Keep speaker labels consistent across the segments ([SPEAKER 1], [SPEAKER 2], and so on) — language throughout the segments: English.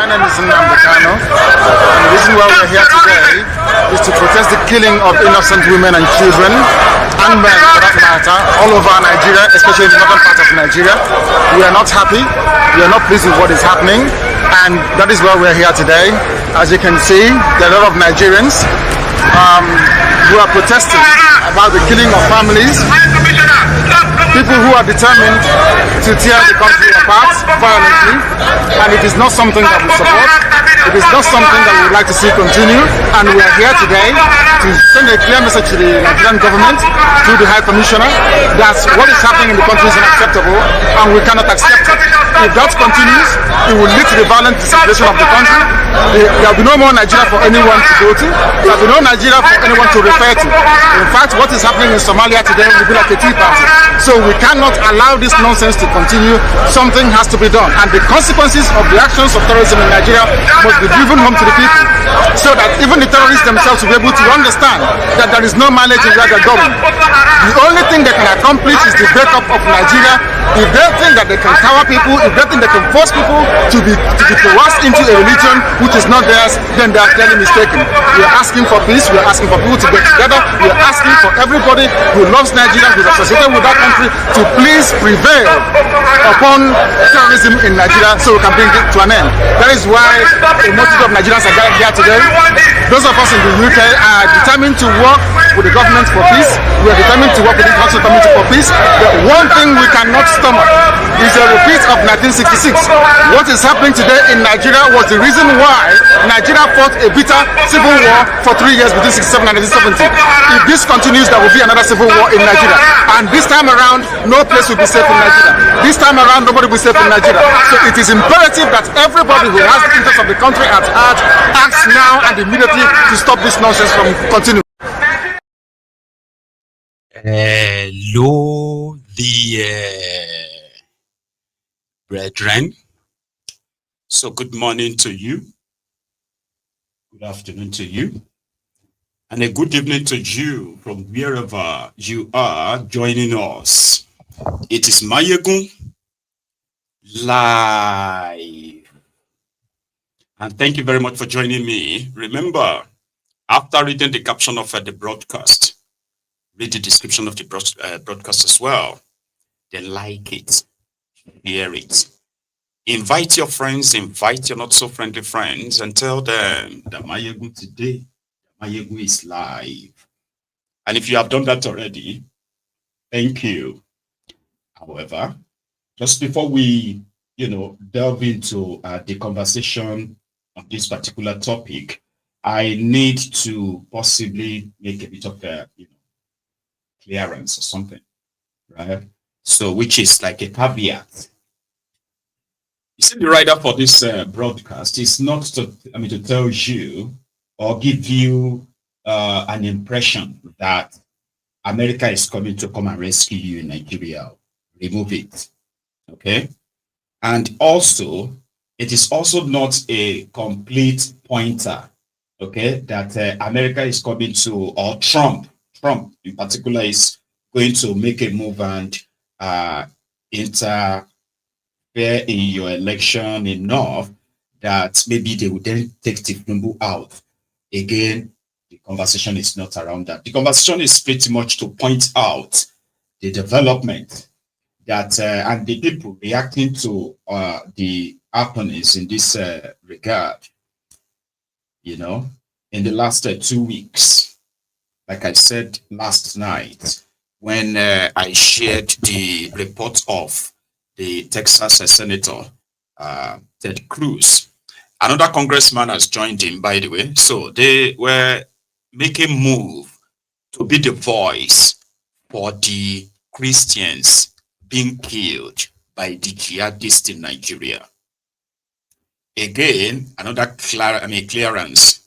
[SPEAKER 1] name is Nnamdi. And the reason why we're here today is to protest the killing of innocent women and children, and men for that matter, all over Nigeria, especially in the northern part of Nigeria. We are not happy, we are not pleased with what is happening, and that is why we're here today. As you can see, there are a lot of Nigerians who are protesting about the killing of families, people who are determined to tear the country apart violently, and it is not something that we support. It is not something that we would like to see continue, and we are here today to send a clear message to the Nigerian government through the High Commissioner that what is happening in the country is unacceptable and we cannot accept it. If that continues, it will lead to the violent disintegration of the country. There will be no more Nigeria for anyone to go to. There will be no Nigeria for anyone to refer to. In fact, what is happening in Somalia today will be like a tea party. So we cannot allow this nonsense to continue. Something has to be done, and the consequences of the actions of terrorism in Nigeria must be driven home to the people, so that even the terrorists themselves will be able to understand that there is no mileage in where they're going. The only thing they can accomplish is the breakup of Nigeria. If they think that they can cower people, if they think they can force people to be coerced into a religion which is not theirs, then they are clearly mistaken. We are asking for peace. We are asking for people to get together. We are asking for everybody who loves Nigeria, who is associated with that country, to please prevail upon terrorism in Nigeria so we can bring it to an end. That is why a multitude of Nigerians are gathered here today. Those of us in the UK are determined to work with the government for peace. We are determined to work with the Council Committee for peace. The one thing we cannot stomach is a repeat of 1966. What is happening today in Nigeria was the reason why Nigeria fought a bitter civil war for 3 years between 1967 and 1970. If this continues, there will be another civil war in Nigeria. And this time around, no place will be safe in Nigeria. This time around, nobody will be safe in Nigeria. So it is imperative that everybody who has the interest of the country at heart acts now and immediately to stop this nonsense from continuing.
[SPEAKER 2] Hello, the brethren. So good morning to you, good afternoon to you, and a good evening to you from wherever you are joining us. It is Maiyegun live, and thank you very much for joining me. Remember, after reading the caption of the broadcast, read the description of the broadcast as well. Then like it, share it. Invite your friends, invite your not so friendly friends, and tell them that Maiyegun today, Maiyegun is live. And if you have done that already, thank you. However, just before we, delve into the conversation on this particular topic, I need to possibly make a bit of a, clearance or something, right? So, which is like a caveat. You see, the writer for this broadcast is not to tell you or give you an impression that America is coming to come and rescue you in Nigeria. Remove it, okay? And also, it is also not a complete pointer, okay, that America is coming to, or Trump in particular is going to make a move and interfere in your election enough that maybe they would then take Tinubu out. Again, the conversation is not around that. The conversation is pretty much to point out the development that and the people reacting to the happenings in this regard, in the last 2 weeks. Like I said last night, when I shared the report of the Texas Senator, Ted Cruz. Another congressman has joined him, by the way. So they were making move to be the voice for the Christians being killed by the jihadists in Nigeria. Again, another clearance.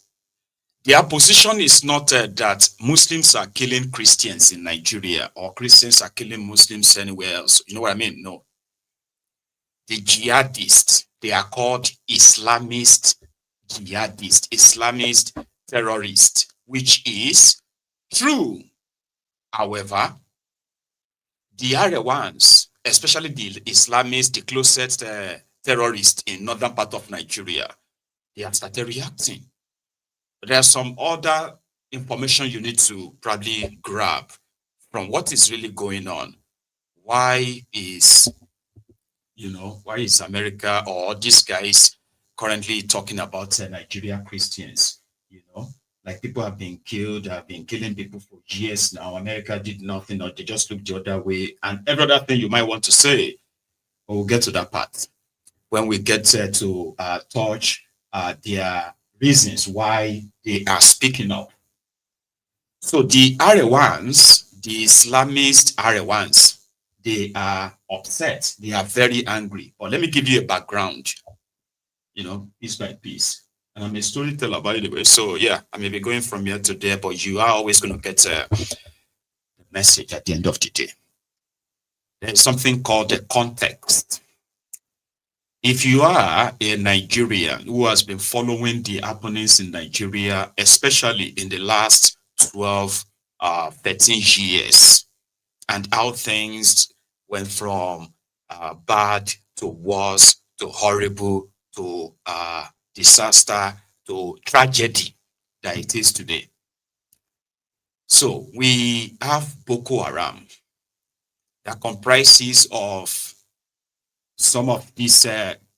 [SPEAKER 2] Their position is not that Muslims are killing Christians in Nigeria or Christians are killing Muslims anywhere else. You know what I mean? No. The jihadists, they are called Islamist jihadists, Islamist terrorists, which is true. However, they are the ones especially the Islamists, the closest terrorists in northern part of Nigeria, they have started reacting. There's some other information you need to probably grab from what is really going on. Why is America or these guys currently talking about Nigeria Christians? Like people have been killed, have been killing people for years now. America did nothing, or they just looked the other way, and every other thing you might want to say. But we'll get to that part when we get to touch their reasons why they are speaking up. So the Arewans, the Islamist Arewans, they are upset. They are very angry. But let me give you a background, piece by piece. And I'm a storyteller, by the way. So yeah, I may be going from here to there, but you are always going to get the message at the end of the day. There's something called the context. If you are a Nigerian who has been following the happenings in Nigeria, especially in the last 12, 13 years, and how things went from bad to worse to horrible to disaster to tragedy that it is today. So we have Boko Haram that comprises of some of these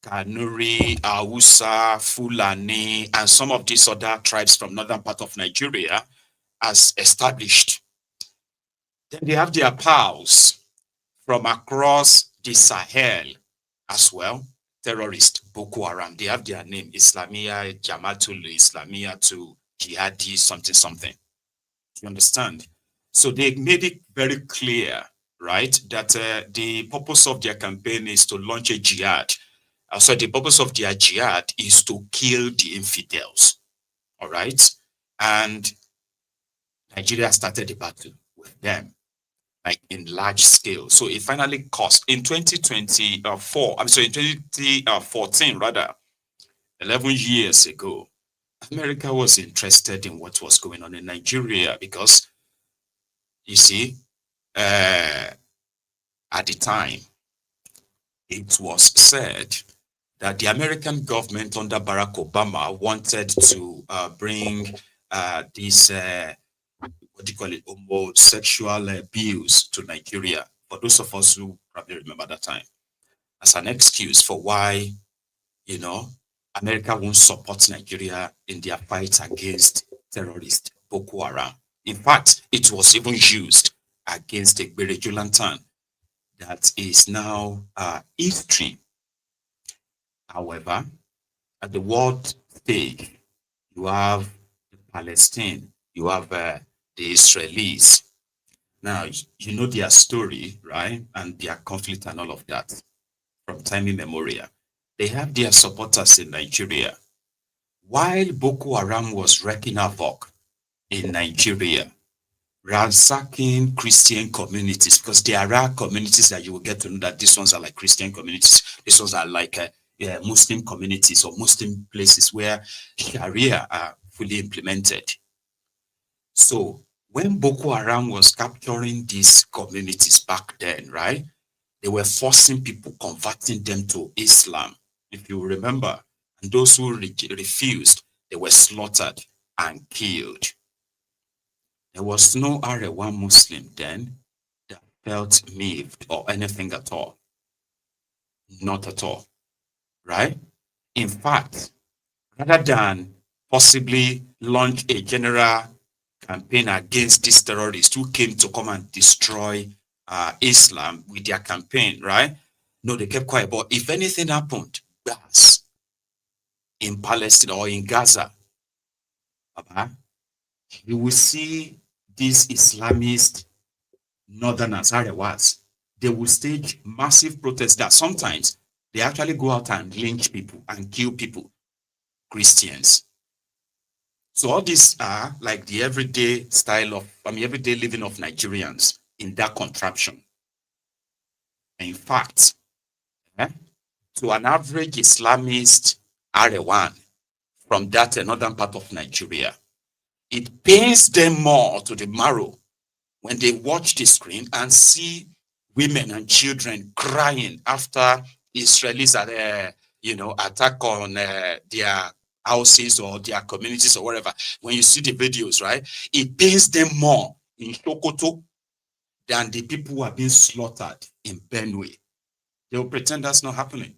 [SPEAKER 2] Kanuri, Hausa, Fulani, and some of these other tribes from northern part of Nigeria as established. Then they have their pals from across the Sahel as well, terrorists, Boko Haram. They have their name, Islamia, Jamaatul Islamia to Jihadists, something. You understand? So they made it very clear, right, that the purpose of their campaign is to launch a jihad. So the purpose of their jihad is to kill the infidels, all right? And Nigeria started the battle with them, like in large scale. So it finally cost in 2014 rather, 11 years ago, America was interested in what was going on in Nigeria because, you see, at the time, it was said that the American government under Barack Obama wanted to bring this, what do you call it, homosexual abuse to Nigeria. For those of us who probably remember that time, as an excuse for why, America won't support Nigeria in their fight against terrorist Boko Haram. In fact, it was even used against the Berejulantan that is now history. However, at the world stage, you have Palestine, you have the Israelis. Now, you know their story, right? And their conflict and all of that from time immemorial. They have their supporters in Nigeria. While Boko Haram was wreaking havoc in Nigeria, ransacking Christian communities, because there are communities that you will get to know that these ones are like Christian communities, these ones are like Muslim communities or Muslim places where Sharia are fully implemented. So when Boko Haram was capturing these communities back then, right, they were forcing people, converting them to Islam, if you remember. And those who refused, they were slaughtered and killed. There was no Arewa Muslim then that felt moved or anything at all. Not at all, right? In fact, rather than possibly launch a general campaign against these terrorists who came to come and destroy Islam with their campaign, right? No, they kept quiet. But if anything happened, that's in Palestine or in Gaza, you will see these Islamist northerners, Arewas, they will stage massive protests that sometimes they actually go out and lynch people and kill people, Christians. So all these are like the everyday style of, everyday living of Nigerians in that contraption. In fact, to an average Islamist Arewan from that northern part of Nigeria, it pains them more to the marrow when they watch the screen and see women and children crying after Israelis are, attack on their houses or their communities or whatever. When you see the videos, right, it pains them more in Sokoto than the people who are being slaughtered in Benue. They will pretend that's not happening.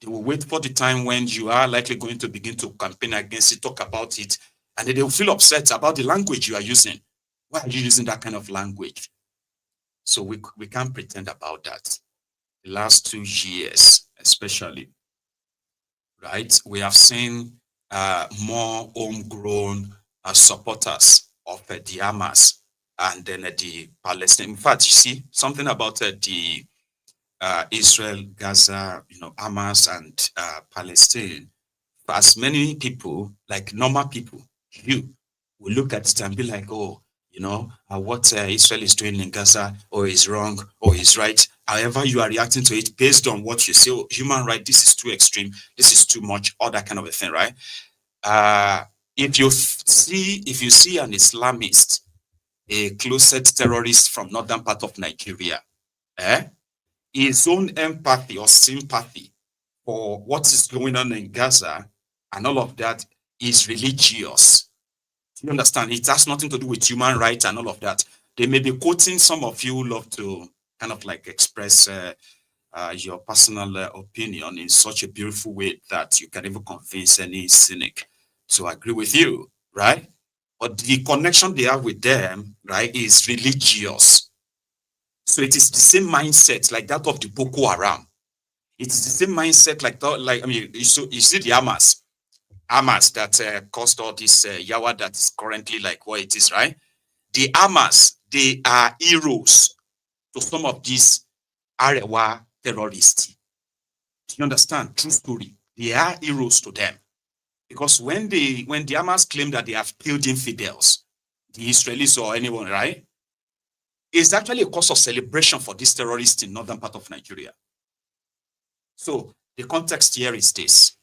[SPEAKER 2] They will wait for the time when you are likely going to begin to campaign against it, talk about it, and then they will feel upset about the language you are using. Why are you using that kind of language? So we can't pretend about that. The last 2 years, especially, right? We have seen more homegrown supporters of the Hamas and then the Palestine. In fact, you see something about the Israel, Gaza, Hamas and Palestine. For as many people, like normal people, you will look at it and be like, oh, what Israel is doing in Gaza, or is wrong, or is right. However, you are reacting to it based on what you say. Oh, human right, this is too extreme, this is too much, all that kind of a thing, right? If you see an Islamist, a closet terrorist from northern part of Nigeria, his own empathy or sympathy for what is going on in Gaza and all of that is religious. You understand? It has nothing to do with human rights and all of that. They may be quoting, some of you love to kind of like express your personal opinion in such a beautiful way that you can even convince any cynic to agree with you, right? But the connection they have with them, right, is religious. So it is the same mindset like that of the Boko Haram. It is the same mindset like that, you see the Hamas that caused all this yawa that is currently like what it is, right? The Hamas, they are heroes to some of these Arewa terrorists. Do you understand? True story. They are heroes to them. Because when the Hamas claim that they have killed infidels, the Israelis or anyone, right? It's actually a cause of celebration for these terrorists in northern part of Nigeria. So the context here is this.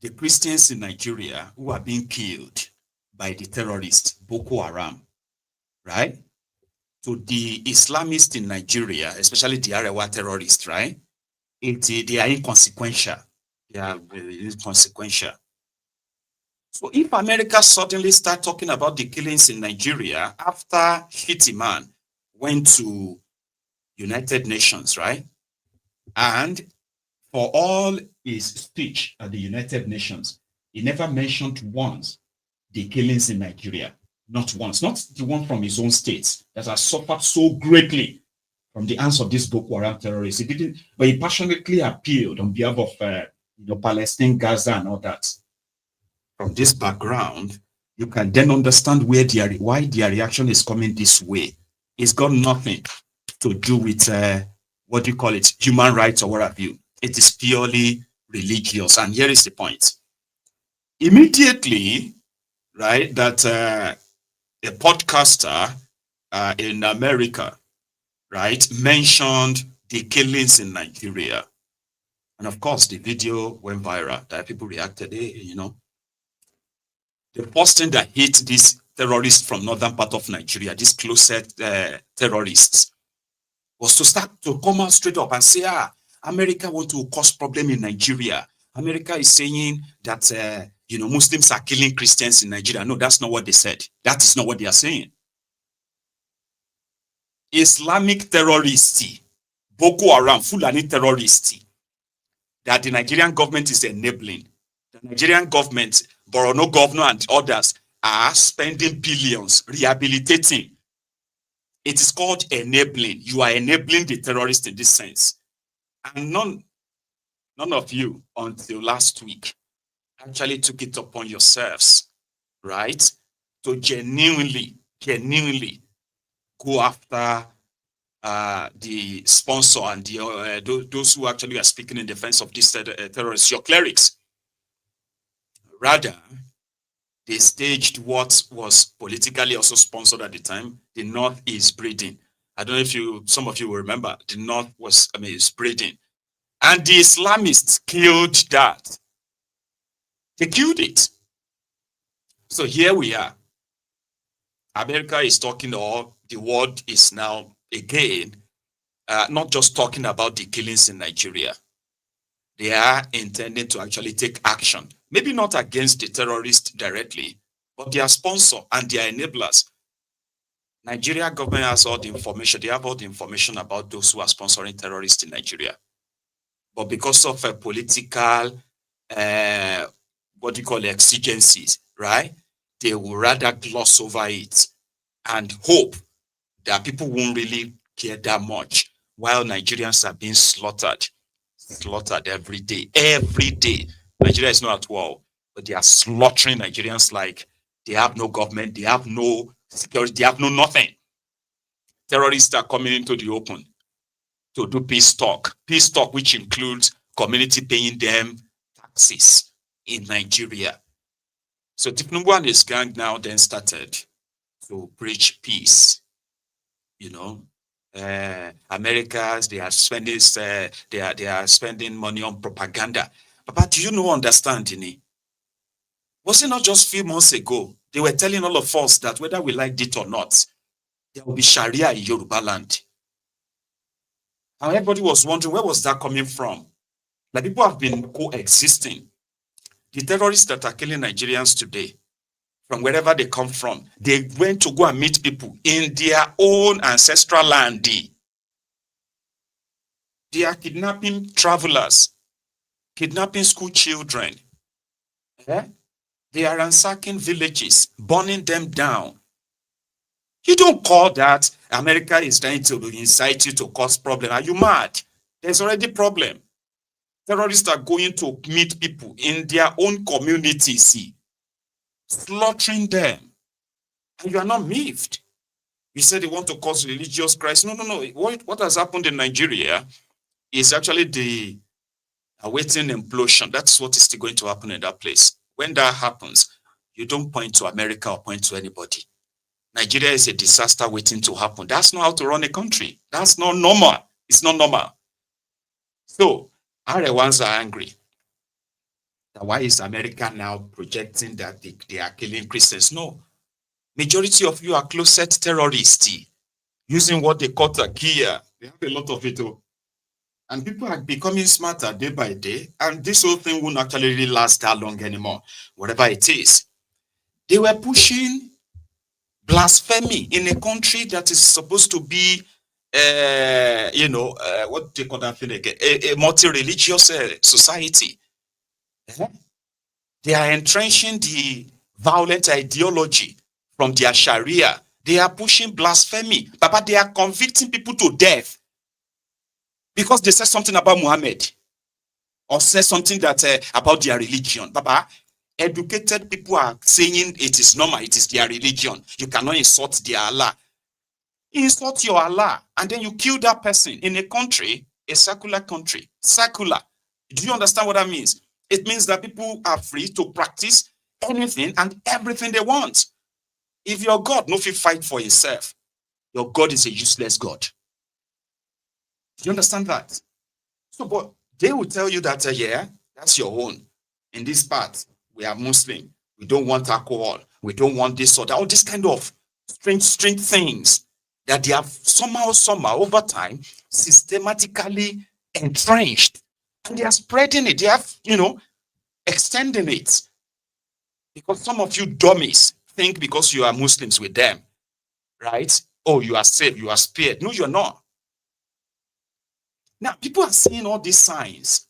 [SPEAKER 2] The Christians in Nigeria who are being killed by the terrorists, Boko Haram, right? So the Islamists in Nigeria, especially the Arewa terrorists, right? They are inconsequential. They are inconsequential. So if America suddenly start talking about the killings in Nigeria after Shitty Man went to United Nations, right? And for all his speech at the United Nations, he never mentioned once the killings in Nigeria. Not once, not the one from his own states that has suffered so greatly from the hands of these Boko Haram terrorists. He didn't, but he passionately appealed on behalf of Palestine, Gaza, and all that. From this background, you can then understand why their reaction is coming this way. It's got nothing to do with what do you call it, human rights or what have you. It is purely religious. And here is the point. Immediately, right, that a podcaster in America, right, mentioned the killings in Nigeria. And of course, the video went viral. That people reacted, The first thing that hit these terrorists from northern part of Nigeria, these closet terrorists, was to start to come out straight up and say, America want to cause problem in Nigeria. America is saying that, Muslims are killing Christians in Nigeria. No, that's not what they said. That is not what they are saying. Islamic terrorists, Boko Haram, Fulani terrorists, that the Nigerian government is enabling. The Nigerian government, Borno governor and others are spending billions rehabilitating. It is called enabling. You are enabling the terrorists in this sense. And none of you until last week actually took it upon yourselves, right, to genuinely go after the sponsor and those who actually are speaking in defense of these terrorists, your clerics. Rather, they staged what was politically also sponsored at the time, the North is breeding. I don't know if some of you will remember, the North is breeding. And the Islamists killed that. They killed it. So here we are. America is talking, or the world is now again, not just talking about the killings in Nigeria. They are intending to actually take action, maybe not against the terrorists directly, but their sponsor and their enablers. Nigeria government has all the information. They have all the information about those who are sponsoring terrorists in Nigeria. But because of political, exigencies, right? They will rather gloss over it and hope that people won't really care that much, while Nigerians are being slaughtered every day. Every day. Nigeria is not at war, but they are slaughtering Nigerians like they have no government, they have no security, they have no nothing. Terrorists are coming into the open to do peace talk, which includes community paying them taxes in Nigeria. So Tinubu and his gang now then started to preach peace. You know, Americas, they are spending they are spending money on propaganda. But do you understand, Ini? Was it not just a few months ago they were telling all of us that whether we liked it or not, there will be Sharia in Yoruba land? And everybody was wondering, where was that coming from? Like, people have been coexisting. The terrorists that are killing Nigerians today, from wherever they come from, they went to go and meet people in their own ancestral land. They are kidnapping travelers, kidnapping school children. They are ransacking villages, burning them down. You don't call that America is trying to incite you to cause problem. Are you mad? There's already problem. Terrorists are going to meet people in their own communities, slaughtering them. And you are not miffed. You said they want to cause religious crisis. No. What has happened in Nigeria is actually the awaiting implosion. That's what is still going to happen in that place. When that happens, you don't point to America or point to anybody. Nigeria is a disaster waiting to happen. That's not how to run a country. That's not normal. It's not normal. So, Arewans are angry. Why is America now projecting that they are killing Christians? No. Majority of you are closet terrorists using what they call takia. They have a lot of it. And people are becoming smarter day by day. And this whole thing won't actually really last that long anymore, whatever it is. They were pushing blasphemy in a country that is supposed to be, what they call that thing again? A multi-religious society. They are entrenching the violent ideology from their Sharia. They are pushing blasphemy. But they are convicting people to death because they said something about Muhammad or said something that about their religion. Baba, educated people are saying it is normal, it is their religion. You cannot insult their Allah. Insult your Allah, and then you kill that person in a country, a secular country. Secular. Do you understand what that means? It means that people are free to practice anything and everything they want. If your God no fit fight for himself, your God is a useless God. Do you understand that? So, but they will tell you that, yeah, that's your own. In this part, we are Muslim. We don't want alcohol. We don't want this or that. All this kind of strange things that they have somehow over time systematically entrenched. And they are spreading it. They have, extending it. Because some of you dummies think because you are Muslims with them, right? Oh, you are saved, you are spared. No, you're not. Now, people are seeing all these signs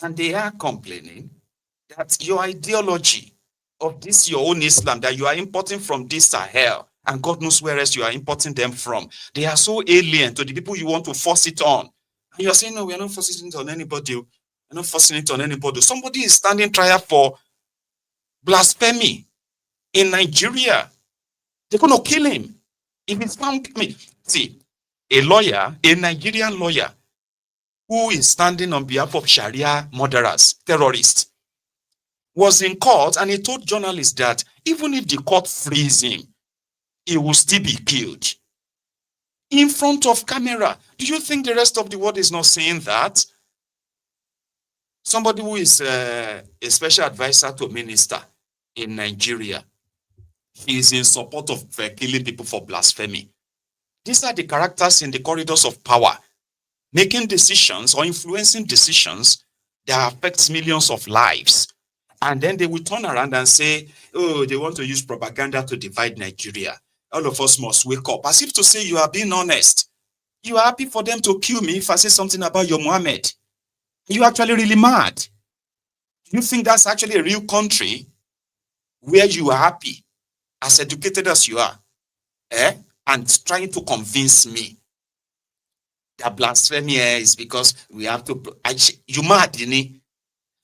[SPEAKER 2] and they are complaining that your ideology of this, your own Islam, that you are importing from this Sahel, and God knows where else you are importing them from. They are so alien to the people you want to force it on. And you're saying, no, we are not forcing it on anybody. We're not forcing it on anybody. Somebody is standing trial for blasphemy in Nigeria. They're going to kill him. If it's found, see, a Nigerian lawyer, who is standing on behalf of Sharia murderers, terrorists, was in court and he told journalists that even if the court frees him, he will still be killed. In front of camera. Do you think the rest of the world is not saying that? Somebody who is a special advisor to a minister in Nigeria, he is in support of killing people for blasphemy. These are the characters in the corridors of power, making decisions or influencing decisions that affects millions of lives. And then they will turn around and say, oh, they want to use propaganda to divide Nigeria. All of us must wake up. As if to say you are being honest. You are happy for them to kill me if I say something about your Muhammad. You actually really mad. You think that's actually a real country where you are happy, as educated as you are, and trying to convince me that blasphemy is because we have to, you mad, Dini.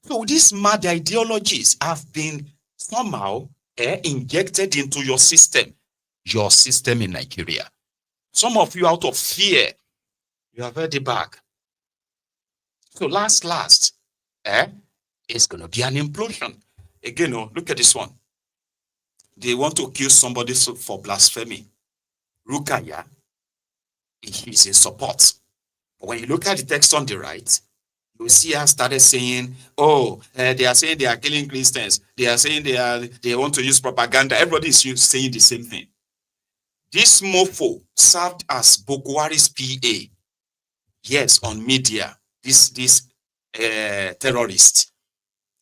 [SPEAKER 2] So these mad ideologies have been somehow injected into your system in Nigeria. Some of you, out of fear, you have heard it back. So last, it's going to be an implosion. Again, look at this one. They want to kill somebody for blasphemy. Rukaya is in support. But when you look at the text on the right, you see her started saying, oh, they are saying they are killing Christians. They are saying they want to use propaganda. Everybody is saying the same thing. This mofo served as Bokwari's PA. Yes, on media. This terrorist.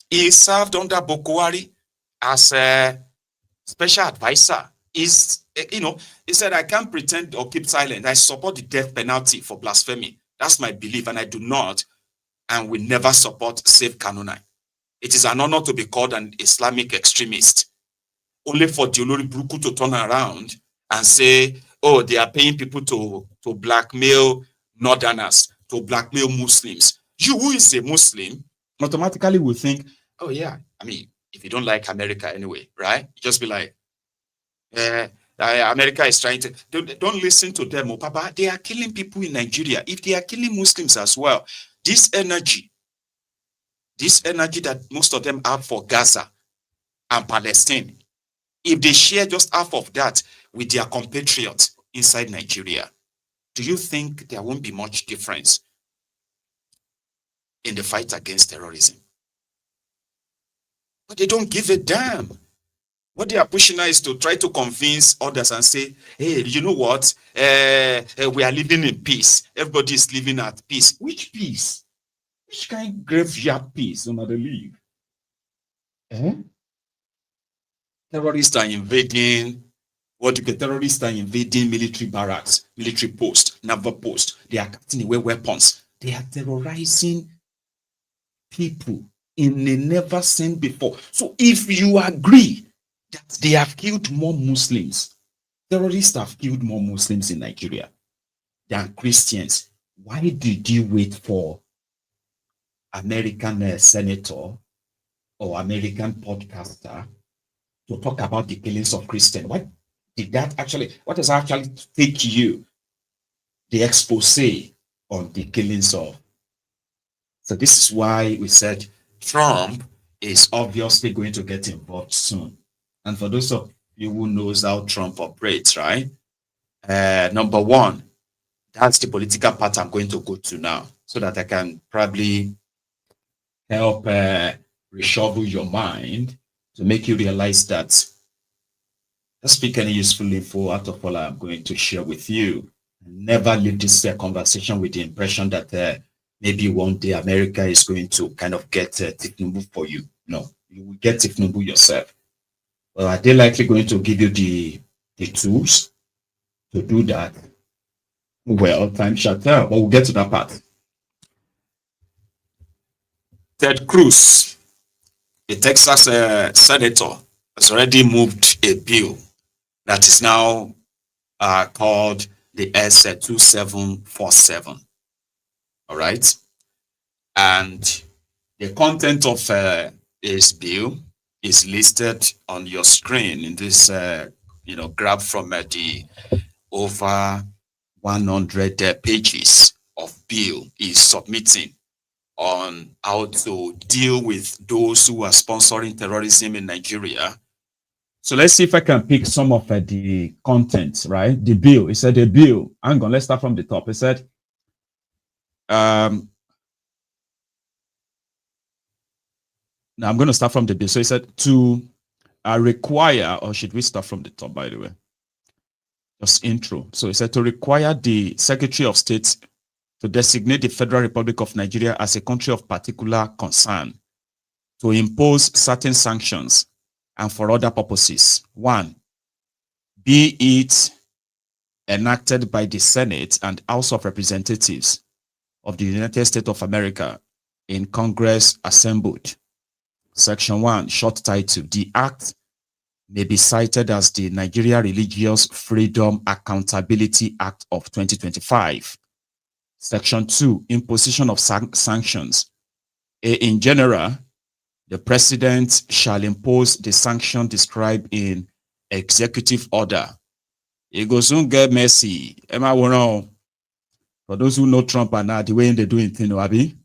[SPEAKER 2] He served under Bokwari as a special advisor. He said, I can't pretend or keep silent. I support the death penalty for blasphemy. That's my belief, and I do not and will never support safe Kanunai. It is an honor to be called an Islamic extremist. Only for the Olori Bruku to turn around and say, oh, they are paying people to blackmail northerners, to blackmail Muslims. You, who is a Muslim, automatically will think, oh yeah, I mean, if you don't like America anyway, right? Just be like, America is trying to, don't listen to them, oh, Papa. They are killing people in Nigeria. If they are killing Muslims as well, this energy that most of them have for Gaza and Palestine, if they share just half of that with their compatriots inside Nigeria, do you think there won't be much difference in the fight against terrorism? But they don't give a damn. What they are pushing now is to try to convince others and say, hey, you know what? We are living in peace. Everybody is living at peace. Which peace? Which kind of graveyard peace on the league? Terrorists are invading. Terrorists are invading military barracks, military posts, naval posts. They are cutting away weapons. They are terrorizing people in a never seen before. So if you agree that they have killed more Muslims, terrorists have killed more Muslims in Nigeria than Christians, why did you wait for American senator or American podcaster to talk about the killings of Christians? What does actually take you the expose on the killings of? So this is why we said Trump is obviously going to get involved soon. And for those of you who knows how Trump operates, right? Number one, that's the political part I'm going to go to now, so that I can probably help reshuffle your mind to make you realize that I speak any useful info out of all I'm going to share with you. Never leave this conversation with the impression that maybe one day America is going to kind of get Tifnubu for you. No, you will get Tifnubu yourself. Well, are they likely going to give you the tools to do that? Well, time shall tell, but we'll get to that part. Ted Cruz, the Texas senator, has already moved a bill that is now called the S2747. All right. And the content of this bill is listed on your screen in this, grab from the over 100 pages of bill is submitting on how to deal with those who are sponsoring terrorism in Nigeria. So let's see if I can pick some of the contents, right? The bill, it said the bill. Hang on, let's start from the top. It said, now I'm going to start from the bill. So it said to require, or should we start from the top, by the way? just intro. So it said to require the Secretary of State to designate the Federal Republic of Nigeria as a country of particular concern, to impose certain sanctions and for other purposes. One, be it enacted by the Senate and House of Representatives of the United States of America in Congress assembled. Section 1, short title, the act may be cited as the Nigeria Religious Freedom Accountability Act of 2025. Section 2, imposition of sanctions. In general, the president shall impose the sanction described in executive order. It goes soon get messy. For those who know Trump and the way they do it, Abi.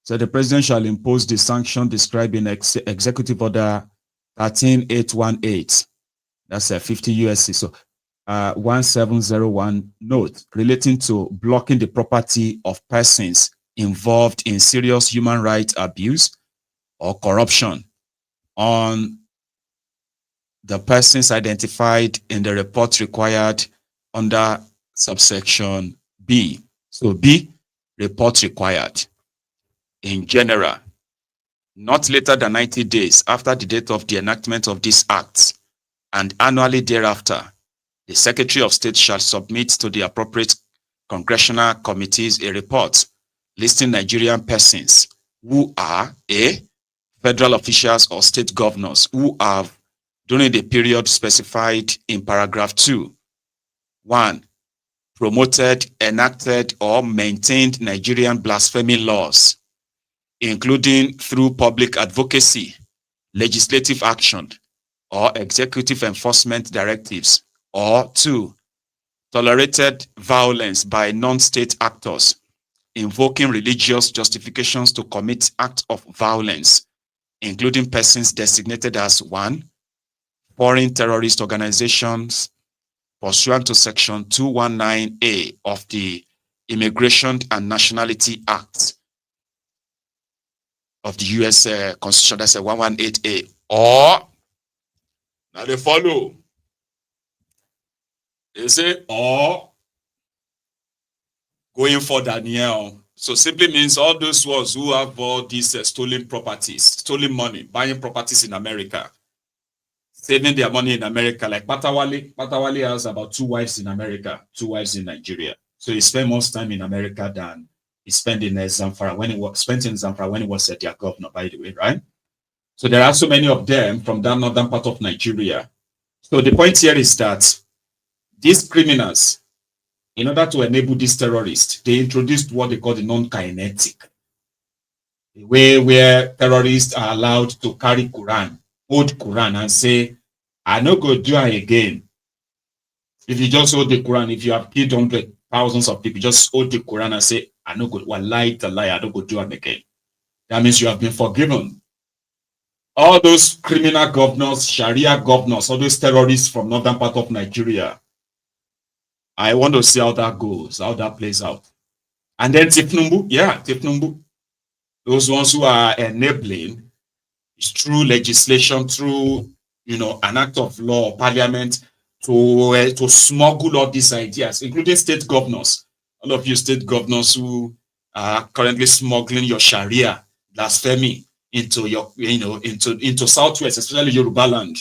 [SPEAKER 2] So the president shall impose the sanction described in executive order 13818. That's a 50 USC. So 1701 note relating to blocking the property of persons involved in serious human rights abuse or corruption on the persons identified in the report required under subsection B. So B, report required. In general, not later than 90 days after the date of the enactment of this act, and annually thereafter, the Secretary of State shall submit to the appropriate congressional committees a report listing Nigerian persons who are A, federal officials or state governors who have, during the period specified in paragraph 2, 1, promoted, enacted, or maintained Nigerian blasphemy laws, including through public advocacy, legislative action, or executive enforcement directives, or 2, tolerated violence by non-state actors, invoking religious justifications to commit acts of violence, including persons designated as 1, foreign terrorist organizations, pursuant to Section 219A of the Immigration and Nationality Act of the U.S. Constitution, that's a 118A, or, now they follow, they say, or, going for Daniel. So simply means all those ones who have all these stolen properties, stolen money, buying properties in America, saving their money in America. Like Patawale has about 2 wives in America, 2 wives in Nigeria. So he spent most time in America than he spent in Zamfara when he was their governor, by the way, right? So there are so many of them from that northern part of Nigeria. So the point here is that these criminals, in order to enable these terrorists, they introduced what they call the non-kinetic, the way where terrorists are allowed to carry Quran, hold Quran, and say, I no go do it again. If you just hold the Quran, if you have killed hundreds, thousands of people, just hold the Quran and say, I no go, wallahi tallahi, I don't go do it again. That means you have been forgiven. All those criminal governors, Sharia governors, all those terrorists from northern part of Nigeria, I want to see how that goes, how that plays out. And then Tifnumbu, those ones who are enabling is through legislation, through an act of law, parliament, to smuggle all these ideas, including state governors. All of you state governors who are currently smuggling your Sharia blasphemy into your, into Southwest, especially Yoruba land.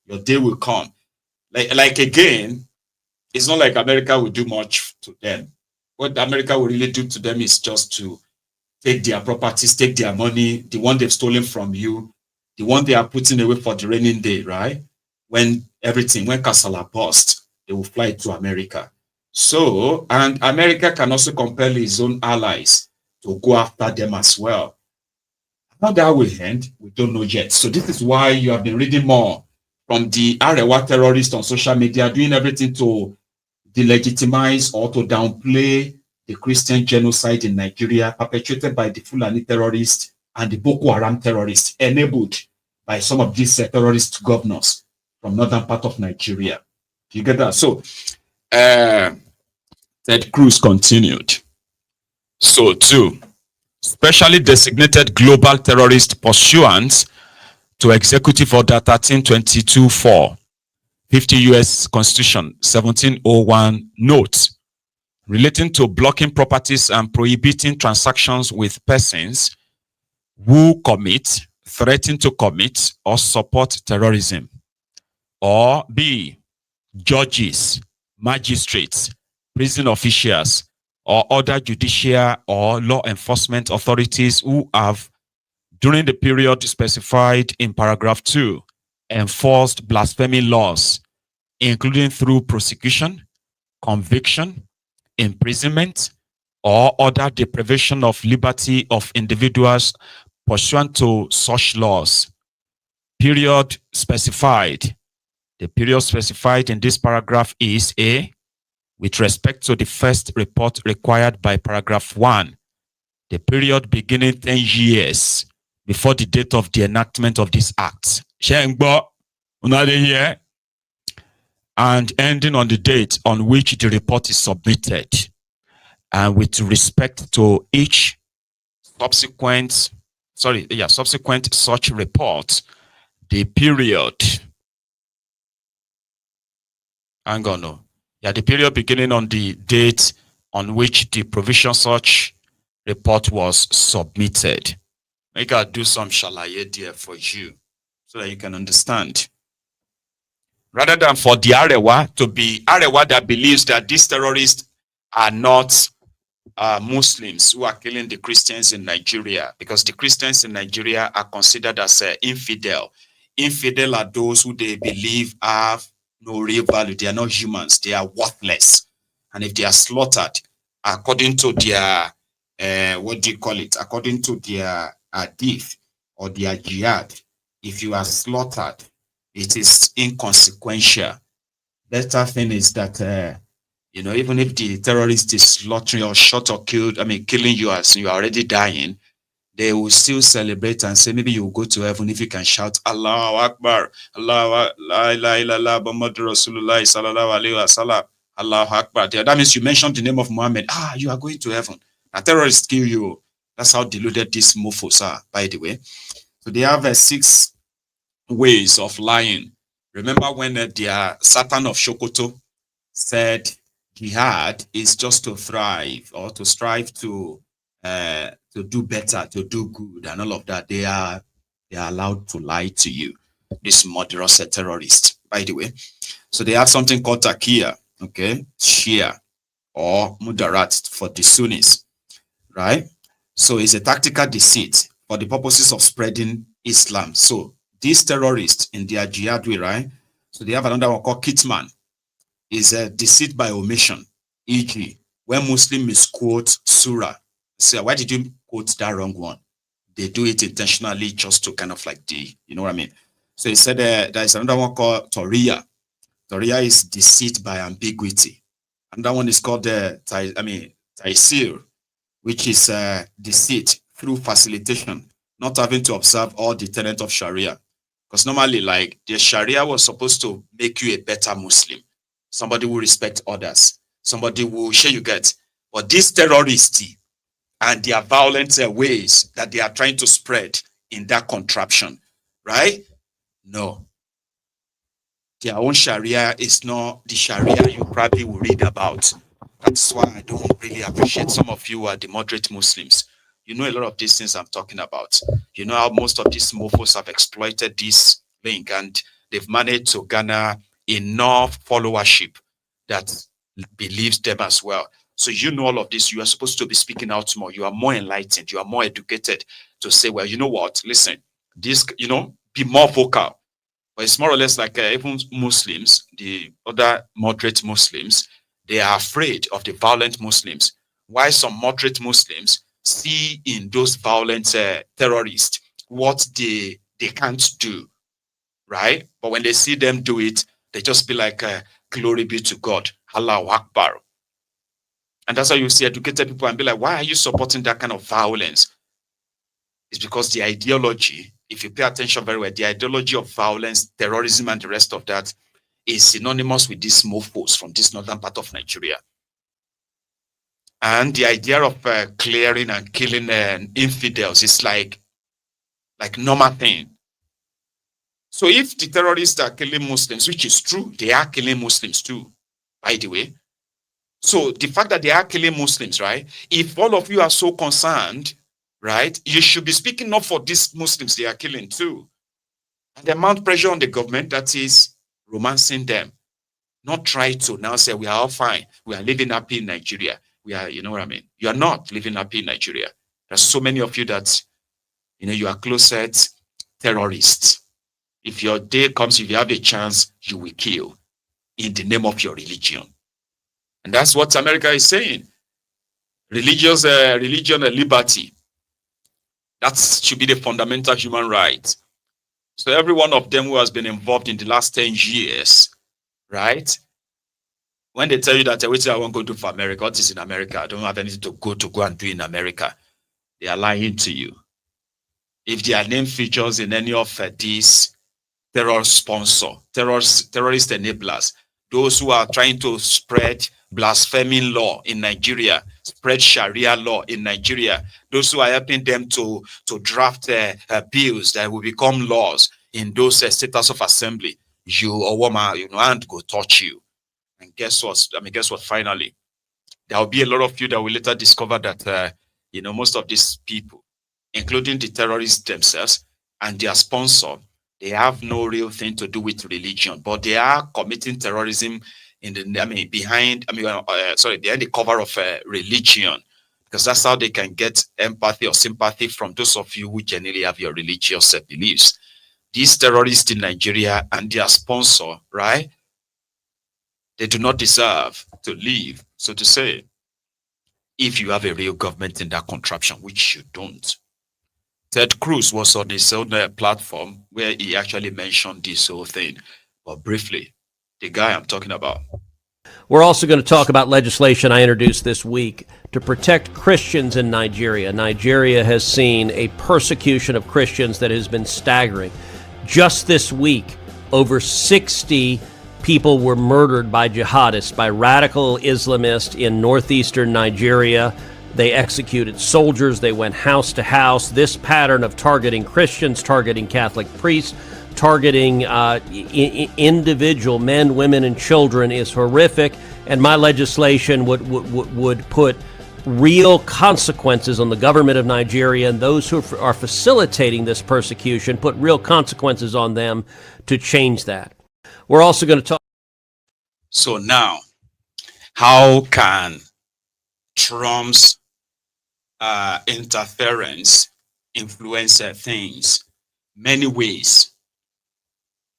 [SPEAKER 2] Your day will come. Like again, it's not like America will do much to them. What America will really do to them is just to take their properties, take their money, the one they've stolen from you, the one they are putting away for the raining day, right? When Kasala bursts, they will fly to America. So, and America can also compel its own allies to go after them as well. How that will end, we don't know yet. So this is why you have been reading more from the Arewa terrorists on social media, doing everything to delegitimize or to downplay the Christian genocide in Nigeria perpetrated by the Fulani terrorists and the Boko Haram terrorists, enabled by some of these terrorist governors from northern part of Nigeria. You get that? So, Ted Cruz continued. So, 2, specially designated global terrorist pursuant to Executive Order 1322-4, 50 U.S. Constitution 1701 notes relating to blocking properties and prohibiting transactions with persons who commit, threaten to commit, or support terrorism. Or B, judges, magistrates, prison officials, or other judicial or law enforcement authorities who have, during the period specified in paragraph 2, enforced blasphemy laws, including through prosecution, conviction, imprisonment, or other deprivation of liberty of individuals pursuant to such laws. Period specified. The period specified in this paragraph is A, with respect to the first report required by paragraph 1, the period beginning 10 years before the date of the enactment of this act. And ending on the date on which the report is submitted. And with respect to each subsequent such report, the period, the period beginning on the date on which the provision such report was submitted. Make I do some shalaye there for you so that you can understand. Rather than for the Arewa to be Arewa that believes that these terrorists are not Muslims who are killing the Christians in Nigeria, because the Christians in Nigeria are considered as infidel. Infidel are those who they believe have no real value. They are not humans. They are worthless. And if they are slaughtered, according to their, according to their hadith or their jihad, if you are slaughtered, it is inconsequential. Better thing is that, even if the terrorist is slaughtering or shot or killed, killing you as you are already dying, they will still celebrate and say, maybe you will go to heaven if you can shout, Allahu Akbar, Allahu Rasulullah, Sallallahu Alaihi Wasallam, Allahu Akbar. That means you mentioned the name of Muhammad. You are going to heaven. A terrorist kill you. That's how deluded these mofos are, by the way. So they have 6 ways of lying. Remember when their Satan of Shokoto said jihad is just to thrive or to strive to do better, to do good, and all of that. They are allowed to lie to you. This murderous terrorist, by the way. So they have something called Takia, okay, Shia or Mudarat for the Sunnis, right? So it's a tactical deceit for the purposes of spreading Islam. So these terrorists in their jihad way, right? So they have another one called Kitman. Is a deceit by omission, e.g., when Muslim misquote Surah. Say, why did you quote that wrong one? They do it intentionally just to kind of like you know what I mean? So he said there's another one called Toria. Toria is deceit by ambiguity. Another one is called Taisir, which is deceit through facilitation, not having to observe all the tenets of Sharia. Because normally, like, the Sharia was supposed to make you a better Muslim. Somebody will respect others. Somebody will share you get. But these terrorists and their violent ways that they are trying to spread in that contraption, right? No. Their own Sharia is not the Sharia you probably will read about. That's why I don't really appreciate some of you are the moderate Muslims. You know a lot of these things I'm talking about. You know how most of these mofos have exploited this link and they've managed to garner enough followership that believes them as well. So you know all of this. You are supposed to be speaking out more. You are more enlightened. You are more educated to say, well, you know what? Listen, this, be more vocal. But it's more or less like even Muslims, the other moderate Muslims, they are afraid of the violent Muslims. Why some moderate Muslims see in those violent terrorists what they can't do, right? But when they see them do it, they just be like, glory be to God, Allahu Akbar. And that's how you see educated people and be like, why are you supporting that kind of violence? It's because the ideology, if you pay attention very well, the ideology of violence, terrorism, and the rest of that is synonymous with these mofos from this northern part of Nigeria. And the idea of clearing and killing infidels is like normal thing. So if the terrorists are killing Muslims, which is true, they are killing Muslims too, by the way. So the fact that they are killing Muslims, right? If all of you are so concerned, right, you should be speaking up for these Muslims they are killing too. And the amount pressure on the government that is romancing them. Not try to now say we are all fine. We are living happy in Nigeria. We are, you know what I mean? You are not living happy in Nigeria. There's so many of you that, you know, you are closet terrorists. If your day comes, if you have a chance, you will kill in the name of your religion. And that's what America is saying. Religion and liberty. That should be the fundamental human right. So every one of them who has been involved in the last 10 years, right? When they tell you that I won't go do for America, what is in America? I don't have anything to go and do in America. They are lying to you. If their name features in any of these terrorist enablers, those who are trying to spread blaspheming law in Nigeria, spread Sharia law in Nigeria, those who are helping them to draft bills that will become laws in those status of assembly, you or woman, you know, and go touch you. And guess what? Guess what? Finally, there will be a lot of you that will later discover that, you know, most of these people, including the terrorists themselves and their sponsor, they have no real thing to do with religion, but they are committing terrorism in the, behind the cover of religion, because that's how they can get empathy or sympathy from those of you who generally have your religious beliefs. These terrorists in Nigeria and their sponsor, right? They do not deserve to live, so to say, if you have a real government in that contraption, which you don't. Ted Cruz was on his own platform where he actually mentioned this whole thing. But briefly, the guy I'm talking about.
[SPEAKER 3] We're also going to talk about legislation I introduced this week to protect Christians in Nigeria. Nigeria has seen a persecution of Christians that has been staggering. Just this week, over 60 people were murdered by jihadists, by radical Islamists in northeastern Nigeria. They executed soldiers. They went house to house. This pattern of targeting Christians, targeting Catholic priests, targeting individual men, women, and children is horrific. And my legislation would put real consequences on the government of Nigeria and those who are facilitating this persecution, put real consequences on them to change that. We're also going to talk.
[SPEAKER 2] So now, how can Trump's interference influence things? Many ways.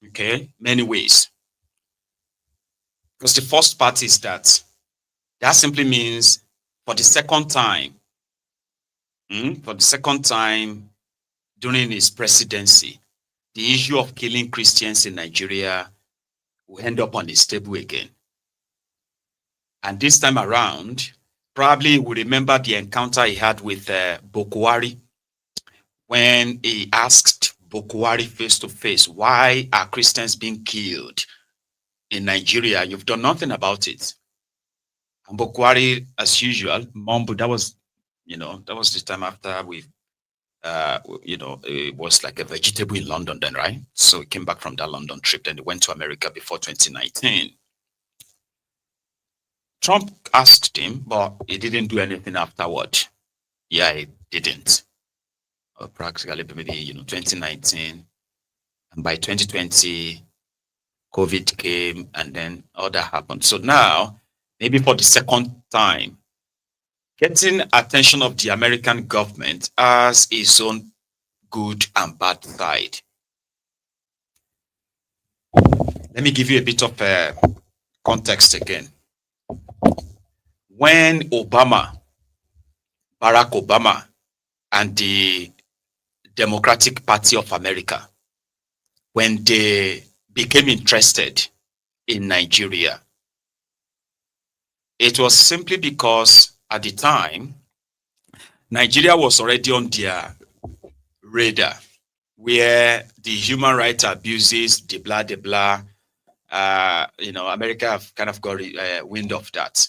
[SPEAKER 2] Okay, many ways. Because the first part is that simply means for the second time during his presidency, the issue of killing Christians in Nigeria will end up on his table again. And this time around, probably will remember the encounter he had with Bokwari when he asked Bokwari face to face, why are Christians being killed in Nigeria? You've done nothing about it. And Bokwari, as usual, mumbled. That was the time after it was like a vegetable in London then, right? So he came back from that London trip, then he went to America before 2019. Trump asked him, but he didn't do anything afterward. Yeah, he didn't. Or practically maybe 2019, and by 2020, COVID came, and then all that happened. So now, maybe for the second time, getting attention of the American government as its own good and bad side. Let me give you a bit of context again. When Barack Obama, and the Democratic Party of America, when they became interested in Nigeria, it was simply because at the time, Nigeria was already on their radar, where the human rights abuses, the blah, America have kind of got wind of that.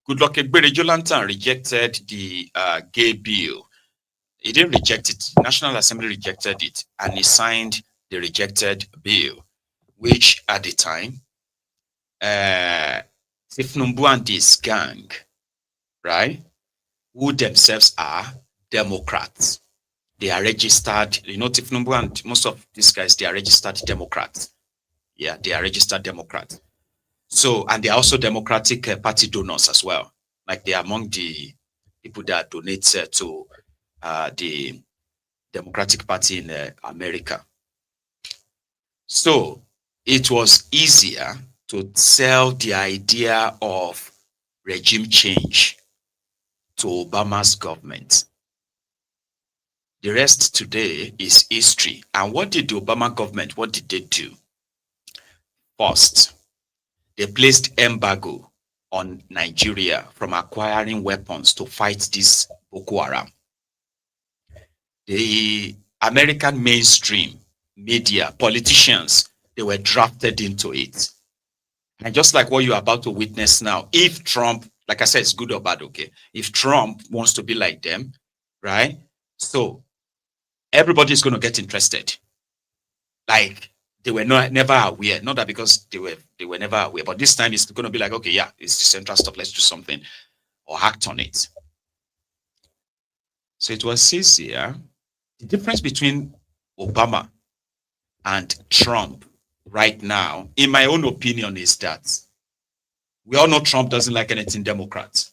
[SPEAKER 2] Goodluck Ebele Jonathan rejected the gay bill. He didn't reject it. National Assembly rejected it, and he signed the rejected bill, which at the time, Tifnumbu and this gang, right, who themselves are Democrats. They are registered, Tifnumbu and most of these guys, they are registered Democrats. Yeah, they are registered Democrats. So, and they are also Democratic Party donors as well. Like they are among the people that donate to the Democratic Party in America. So it was easier to sell the idea of regime change to Obama's government. The rest today is history. And what did the Obama government, what did they do? First, they placed embargo on Nigeria from acquiring weapons to fight this Boko Haram. The American mainstream media, politicians, they were drafted into it. And just like what you're about to witness now, if Trump, like I said, it's good or bad, okay? If Trump wants to be like them, right? So everybody's going to get interested. Like they were never aware, not that because they were never aware, but this time it's going to be like, okay, yeah, it's the central stuff, let's do something or act on it. So it was easier. The difference between Obama and Trump right now, in my own opinion, is that we all know Trump doesn't like anything Democrats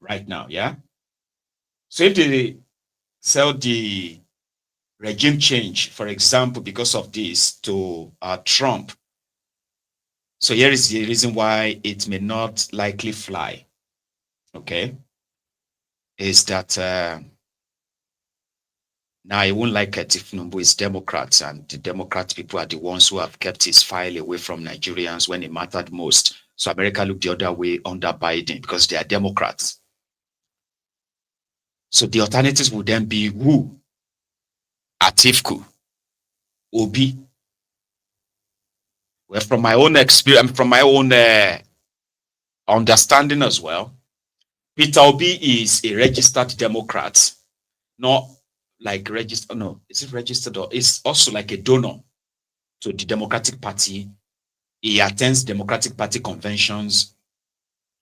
[SPEAKER 2] right now, yeah? So if they sell the regime change, for example, because of this to Trump, so here is the reason why it may not likely fly, okay? Is that now I won't like it if Numbu is Democrats, and the Democrat people are the ones who have kept his file away from Nigerians when it mattered most. So America looked the other way under Biden because they are Democrats. So the alternatives would then be who? Atiku, Obi. Well, from my own experience, from my own understanding as well, Peter Obi is a registered Democrat, not like registered, no, is it registered or it's also like a donor to the Democratic Party. He attends Democratic Party conventions.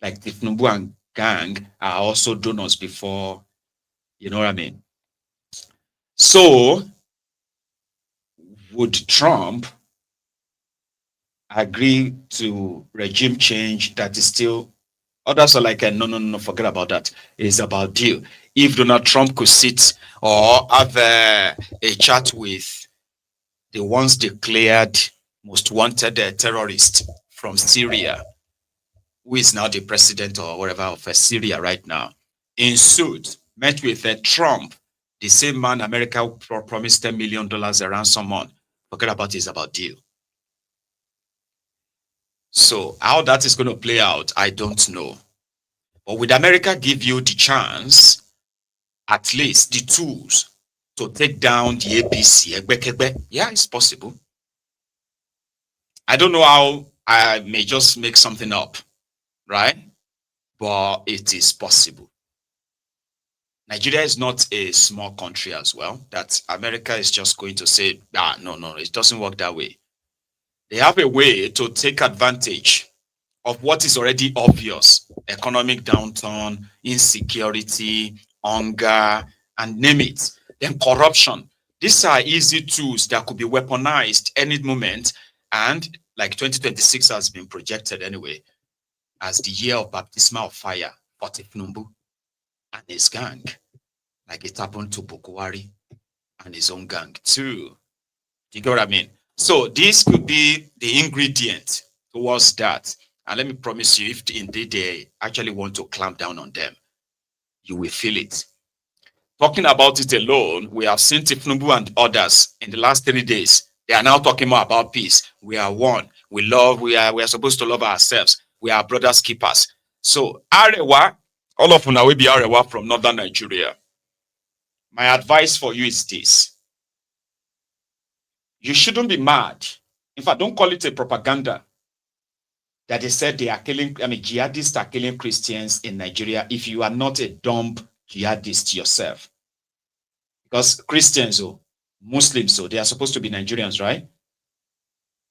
[SPEAKER 2] Like the Tinubu and gang are also donors before, you know what I mean? So would Trump agree to regime change that is still, others are like, no, forget about that. It is about deal. If Donald Trump could sit or have a chat with the once declared most wanted terrorist from Syria, who is now the president or whatever of Syria right now, in suit, met with Trump, the same man America promised $10 million a ransom on. Forget about it, it's about deal. So how that is going to play out, I don't know. But would America give you the chance, at least the tools, to take down the APC? Yeah, it's possible. I don't know how, I may just make something up, right? But it is possible. Nigeria is not a small country as well, that America is just going to say, no, it doesn't work that way. They have a way to take advantage of what is already obvious: economic downturn, insecurity, hunger, and name it. Then corruption. These are easy tools that could be weaponized any moment. And like 2026 has been projected anyway as the year of baptismal fire for Tifnumbu and his gang, like it happened to Bukwari and his own gang too. You get what I mean? So this could be the ingredient towards that. And let me promise you, if indeed they actually want to clamp down on them, you will feel it. Talking about it alone, we have seen Tifnumbu and others in the last 3 days. They are now talking more about peace. We are one. We love, we are supposed to love ourselves. We are brothers keepers. So Arewa, all of them will be Arewa from northern Nigeria. My advice for you is this. You shouldn't be mad. In fact, don't call it a propaganda that they said they are killing, jihadists are killing Christians in Nigeria if you are not a dumb jihadist yourself. Because Christians, Muslims, so they are supposed to be Nigerians, right?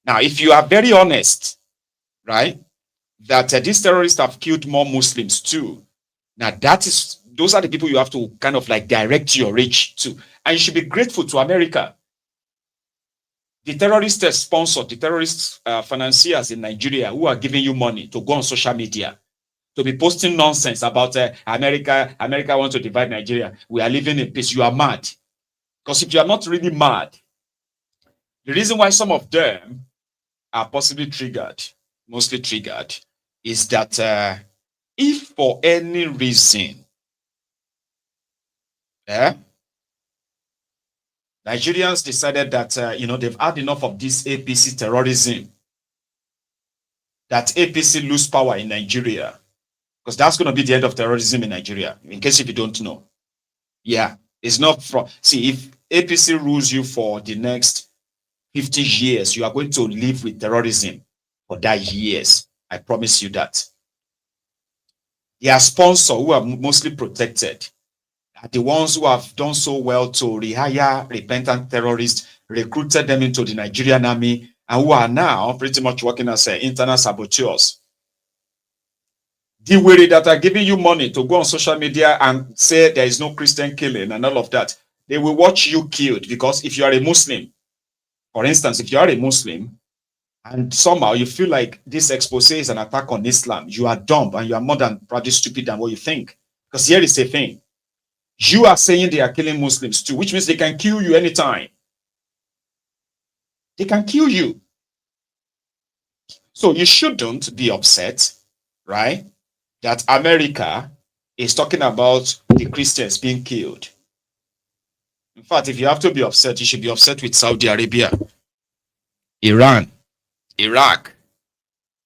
[SPEAKER 2] Now, if you are very honest, right, that these terrorists have killed more Muslims too, now those are the people you have to kind of like direct your rage to. And you should be grateful to America. The terrorist sponsor, the terrorist financiers in Nigeria who are giving you money to go on social media, to be posting nonsense about America wants to divide Nigeria. We are living in peace. You are mad. Because if you are not really mad, the reason why some of them are possibly triggered, mostly triggered, is that if for any reason, Nigerians decided that, they've had enough of this APC terrorism, that APC lose power in Nigeria, because that's going to be the end of terrorism in Nigeria, in case if you don't know. Yeah, it's not from, see, if APC rules you for the next 50 years, you are going to live with terrorism for that years. I promise you that. Their sponsors, who are mostly protected, are the ones who have done so well to rehire repentant terrorists, recruited them into the Nigerian army, and who are now pretty much working as internal saboteurs. The way that are giving you money to go on social media and say there is no Christian killing and all of that, they will watch you killed, because if you are a Muslim, for instance, if you are a Muslim and somehow you feel like this expose is an attack on Islam, you are dumb and you are more than probably stupid than what you think. Because here is the thing. You are saying they are killing Muslims too, which means they can kill you anytime. They can kill you. So you shouldn't be upset, right, that America is talking about the Christians being killed. In fact, if you have to be upset, you should be upset with Saudi Arabia, Iran, Iraq,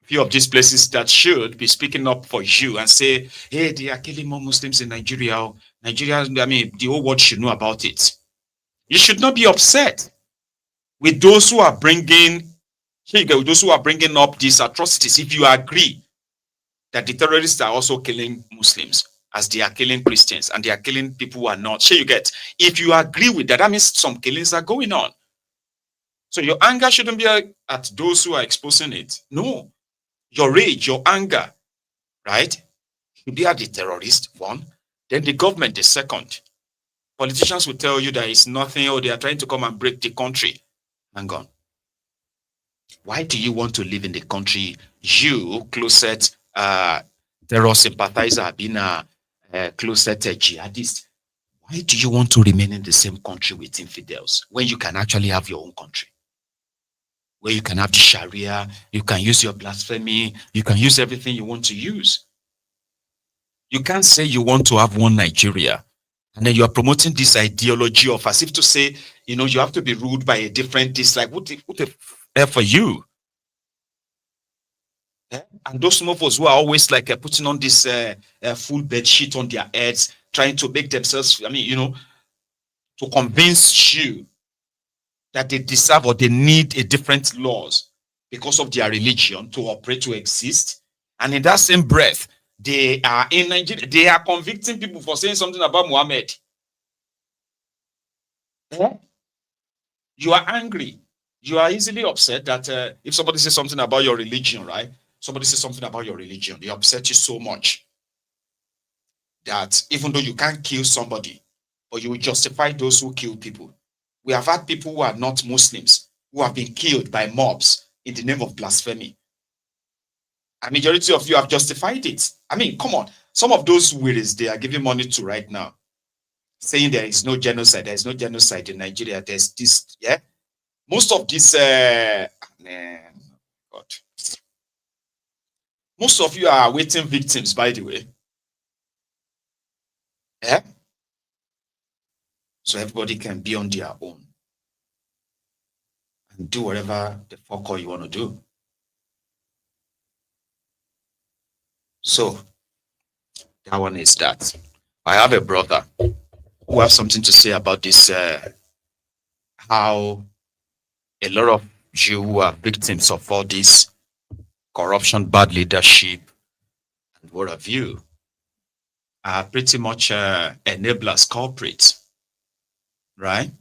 [SPEAKER 2] a few of these places that should be speaking up for you and say, hey, they are killing more Muslims in Nigeria. Nigeria, I mean, the whole world should know about it. You should not be upset with those who are bringing up these atrocities if you agree that the terrorists are also killing Muslims as they are killing Christians and they are killing people who are not. Sure, you get. If you agree with that, that means some killings are going on. So your anger shouldn't be at those who are exposing it. No. Your rage, your anger, right? They are the terrorist, one. Then the government, the second. Politicians will tell you that it's nothing, or they are trying to come and break the country. Hang on. Why do you want to live in the country? You, closet terror sympathizer, being a closet jihadist. Why do you want to remain in the same country with infidels when you can actually have your own country? Where you can have the Sharia, you can use your blasphemy, you can use everything you want to use. You can't say you want to have one Nigeria, and then you are promoting this ideology of as if to say, you have to be ruled by a different dislike. What the F for you? And those some of us who are always like putting on this full bed sheet on their heads, trying to make themselves, to convince you that they deserve or they need a different laws because of their religion to operate, to exist. And in that same breath, they are in Nigeria, they are convicting people for saying something about Muhammad. You are angry. You are easily upset that if somebody says something about your religion, right? Somebody says something about your religion, they upset you so much that even though you can't kill somebody, but you will justify those who kill people. We have had people who are not Muslims who have been killed by mobs in the name of blasphemy. A majority of you have justified it. I mean, come on. Some of those weirds they are giving money to right now, saying there is no genocide. There is no genocide in Nigeria. There's this, yeah. Most of this, God. Most of you are waiting victims, by the way. Yeah. So everybody can be on their own and do whatever the fuck all you want to do. So that one is that. I have a brother who has something to say about this, how a lot of you who are victims of all this corruption, bad leadership, and what have you, are pretty much enablers, culprits, right?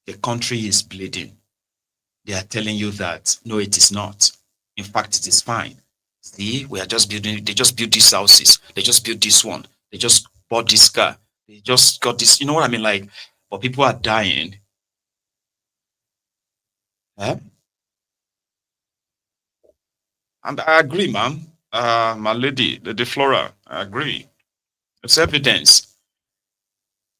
[SPEAKER 2] the country is bleeding. They are telling you that, no, it is not. In fact, it is fine. See, we are just building, they just built these houses. They just built this one. They just bought this car. They just got this, you know what I mean? Like, but people are dying. Eh? And I agree, ma'am. My lady, Lady Flora, I agree. It's evidence,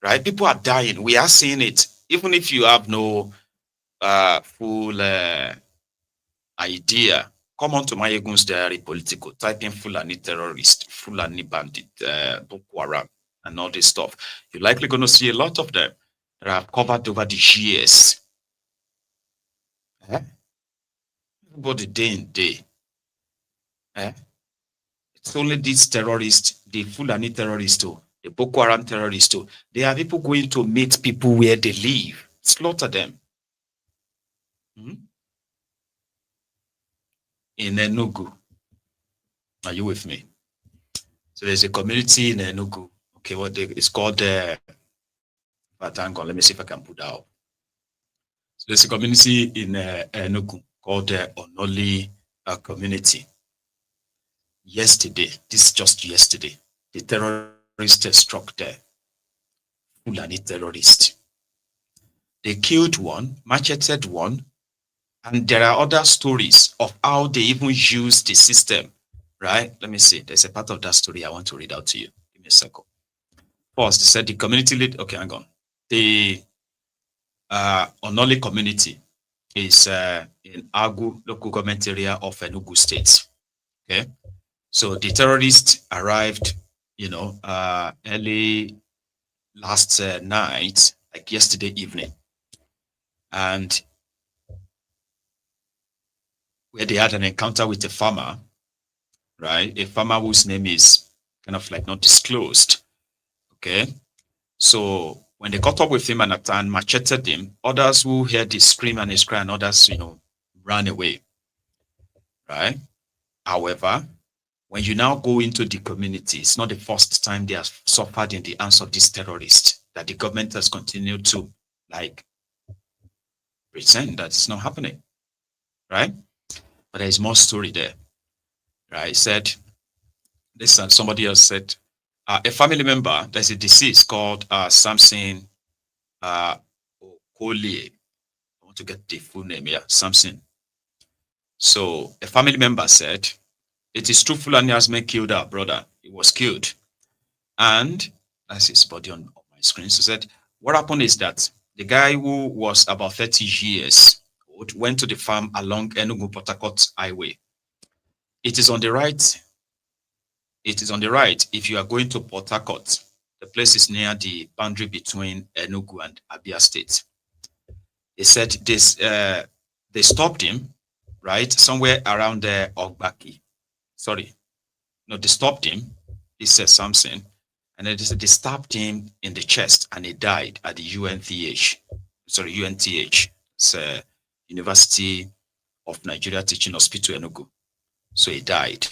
[SPEAKER 2] right? People are dying. We are seeing it. Even if you have no full idea, come on to Maiyegun's diary, Politico, type in Fulani terrorist, Fulani bandit, Boko Haram, and all this stuff. You're likely going to see a lot of them that have covered over the years. Eh? Everybody day in day. Eh? It's only these terrorists, the Fulani terrorists too, the Boko Haram terrorists too. They are people going to meet people where they live, slaughter them. In Enugu. Are you with me? So there's a community in Enugu. Okay, it's called but hang on, let me see if I can put that out. So there's a community in Enugu called Onoli community. Yesterday, this is just yesterday, the terrorists struck there. Fulani terrorists. They killed one, macheted one, and there are other stories of how they even use the system, right? Let me see. There's a part of that story I want to read out to you. Give me a second. First, they said the community lead. Okay, hang on. The Onoli community is in Agu local government area of Enugu State. Okay, so the terrorists arrived, early last night, like yesterday evening, and where they had an encounter with a farmer, right? A farmer whose name is kind of like not disclosed. Okay, so when they caught up with him and macheted him, others who heard the scream and his cry, and others, ran away, right? However, when you now go into the community, it's not the first time they have suffered in the hands of these terrorists that the government has continued to pretend that it's not happening, right? But there is more story there, right? It said, this and somebody else said, a family member, there's a deceased called Samson Okolie. I want to get the full name here, Samson. So a family member said, it is true Fulani Asme killed our brother. He was killed. And that's his body on my screen. So said, what happened is that the guy who was about 30 years old went to the farm along Enugu-Port Harcourt Highway. It is on the right. It is on the right. If you are going to Port Harcourt, the place is near the boundary between Enugu and Abia State. They said this, they stopped him, right, somewhere around Ogbaki. Sorry, no, they stopped him. This says Samson, and then they stabbed him in the chest, and he died at the UNTH. It's University of Nigeria Teaching Hospital, Enugu. So he died.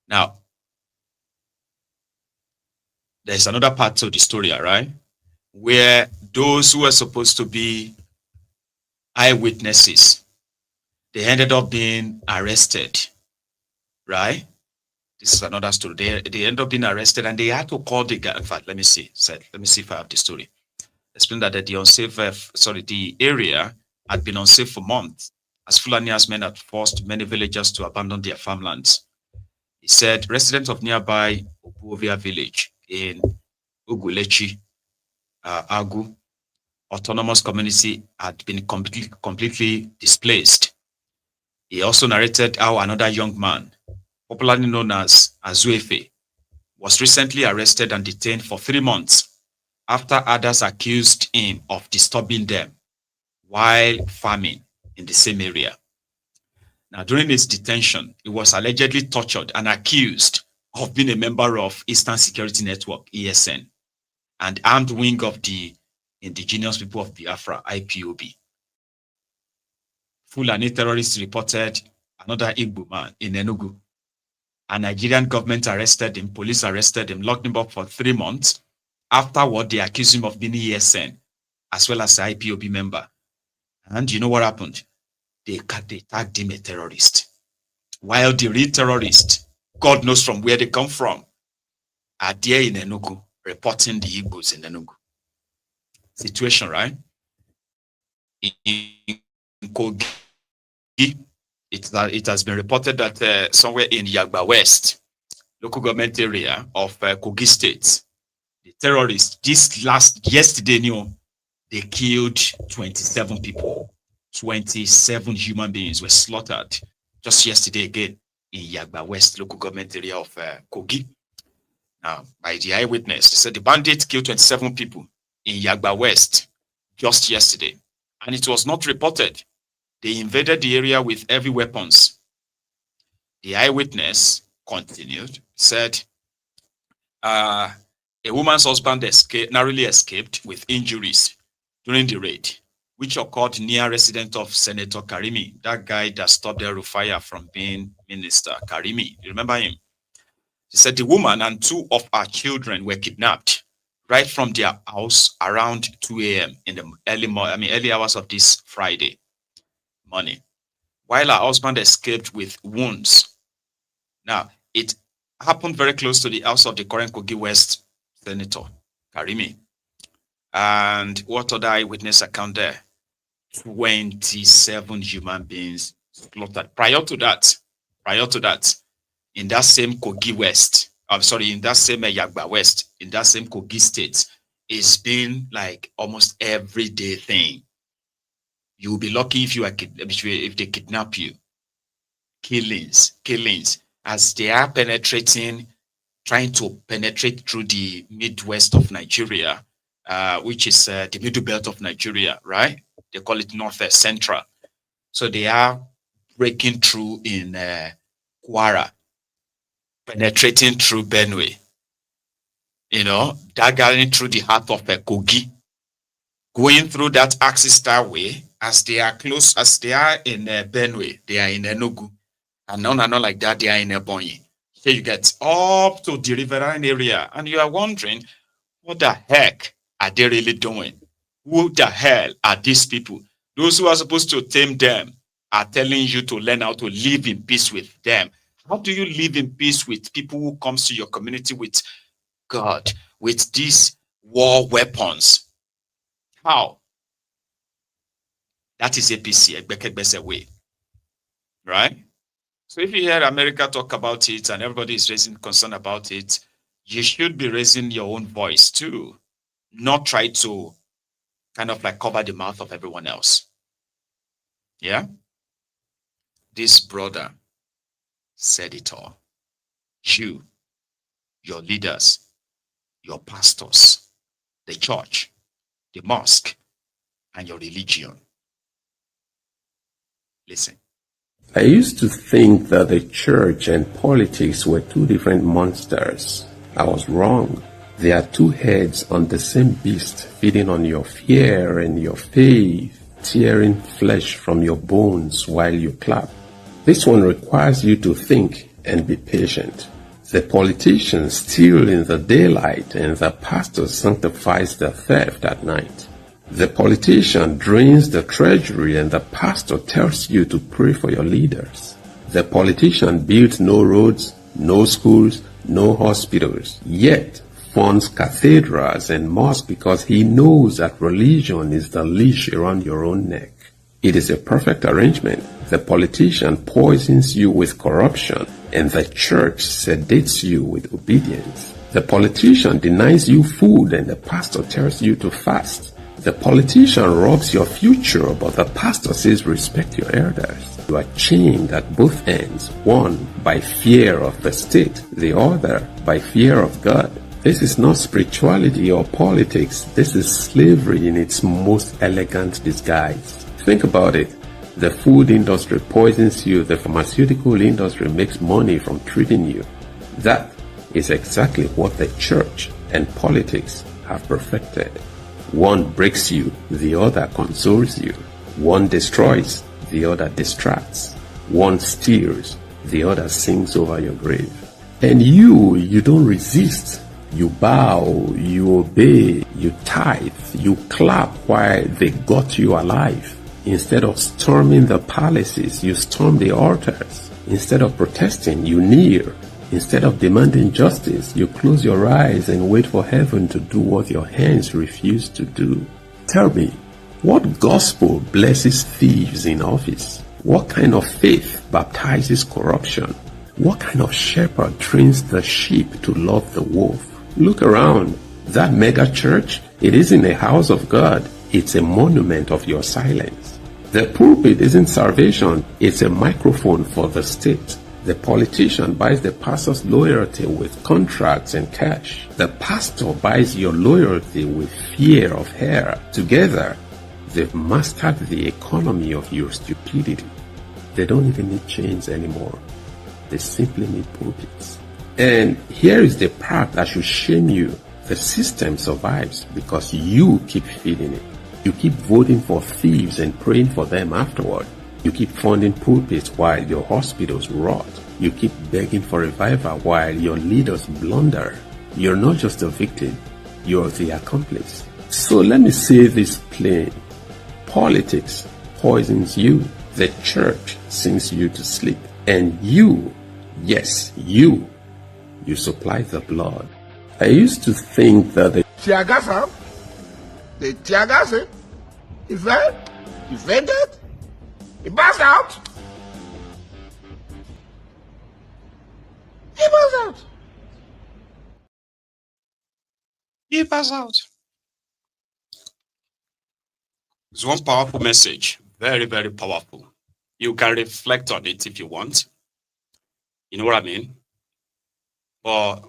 [SPEAKER 2] Now, there's another part to the story, right, where those who were supposed to be eyewitnesses, they ended up being arrested. Right? This is another story. They end up being arrested and they had to call the guy. In fact, let me see if I have the story. Explain that the area had been unsafe for months as Fulani men had forced many villagers to abandon their farmlands. He said residents of nearby Obuovia village in Ugulechi, Agu, autonomous community had been completely displaced. He also narrated how another young man, popularly known as Azuefe, was recently arrested and detained for 3 months after others accused him of disturbing them while farming in the same area. Now, during his detention, he was allegedly tortured and accused of being a member of Eastern Security Network, ESN, and armed wing of the Indigenous People of Biafra, IPOB. Fulani terrorists reported another Igbo man in Enugu. A Nigerian government arrested him, police arrested him, locked him up for 3 months. Afterward, they accused him of being ESN as well as an IPOB member. And you know what happened? They tagged him a terrorist. While the real terrorists, God knows from where they come from, are there in Enugu, reporting the Igbos in Enugu. Situation, right? In Kogi, it has been reported that somewhere in Yagba West, local government area of Kogi State, the terrorists, yesterday, they killed 27 people. 27 human beings were slaughtered just yesterday again in Yagba West, local government area of Kogi. Now, by the eyewitness, they said the bandits killed 27 people in Yagba West just yesterday, and it was not reported. They invaded the area with heavy weapons. The eyewitness continued, said, a woman's husband narrowly escaped with injuries during the raid, which occurred near residence of Senator Karimi, that guy that stopped El Rufai from being minister. Karimi, you remember him? He said the woman and two of her children were kidnapped right from their house around 2 a.m. in the early hours of this Friday morning, while her husband escaped with wounds. Now, it happened very close to the house of the current Kogi West Senator Karimi. And what other eyewitness account there? 27 human beings slaughtered. Prior to that, in that same Kogi West, in that same Yagba West, in that same Kogi State, it's been like almost everyday thing. You'll be lucky if they kidnap you. Killings, as they are trying to penetrate through the Midwest of Nigeria, which is the middle belt of Nigeria, right? They call it Northwest Central. So they are breaking through in Kwara, penetrating through Benue, daggering through the heart of Kogi, going through that Axis Star way. As they are in Benue, they are in Enugu, and not like that, they are in Ebonyi. So you get up to the riverine area, and you are wondering, what the heck are they really doing? Who the hell are these people? Those who are supposed to tame them are telling you to learn how to live in peace with them. How do you live in peace with people who comes to your community with God, with these war weapons? How? That is APC, way. Right? So if you hear America talk about it and everybody is raising concern about it, you should be raising your own voice too. Not try to kind of like cover the mouth of everyone else. Yeah? This brother said it all. You, your leaders, your pastors, the church, the mosque, and your religion. Listen.
[SPEAKER 4] I used to think that the church and politics were two different monsters. I was wrong. They are two heads on the same beast, feeding on your fear and your faith, tearing flesh from your bones while you clap. This one requires you to think and be patient. The politician steals in the daylight, and the pastor sanctifies the theft at night. The politician drains the treasury, and the pastor tells you to pray for your leaders. The politician builds no roads, no schools, no hospitals, yet funds cathedrals and mosques because he knows that religion is the leash around your own neck. It is a perfect arrangement. The politician poisons you with corruption, and the church sedates you with obedience. The politician denies you food, and the pastor tells you to fast. The politician robs your future, but the pastor says respect your elders. You are chained at both ends, one by fear of the state, the other by fear of God. This is not spirituality or politics. This is slavery in its most elegant disguise. Think about it. The food industry poisons you. The pharmaceutical industry makes money from treating you. That is exactly what the church and politics have perfected. One breaks you, the other consoles you. One destroys, the other distracts. One steals, the other sings over your grave. And you don't resist. You bow, you obey, you tithe, you clap while they got you alive. Instead of storming the palaces, you storm the altars. Instead of protesting, you kneel. Instead of demanding justice, you close your eyes and wait for heaven to do what your hands refuse to do. Tell me, what gospel blesses thieves in office? What kind of faith baptizes corruption? What kind of shepherd trains the sheep to love the wolf? Look around. That mega church, it isn't a house of God. It's a monument of your silence. The pulpit isn't salvation. It's a microphone for the state. The politician buys the pastor's loyalty with contracts and cash. The pastor buys your loyalty with fear of hair. Together, they've mastered the economy of your stupidity. They don't even need chains anymore. They simply need pulpits. And here is the part that should shame you. The system survives because you keep feeding it. You keep voting for thieves and praying for them afterward. You keep funding pulpits while your hospitals rot. You keep begging for revival while your leaders blunder. You're not just a victim, you're the accomplice. So let me say this plain. Politics poisons you. The church sings you to sleep. And you, yes, you supply the blood. I used to think that the
[SPEAKER 5] tear gas him. He fell. He fainted. He passed out. He passed out.
[SPEAKER 2] He passed out. It's one powerful message. Very, very powerful. You can reflect on it if you want. You know what I mean? But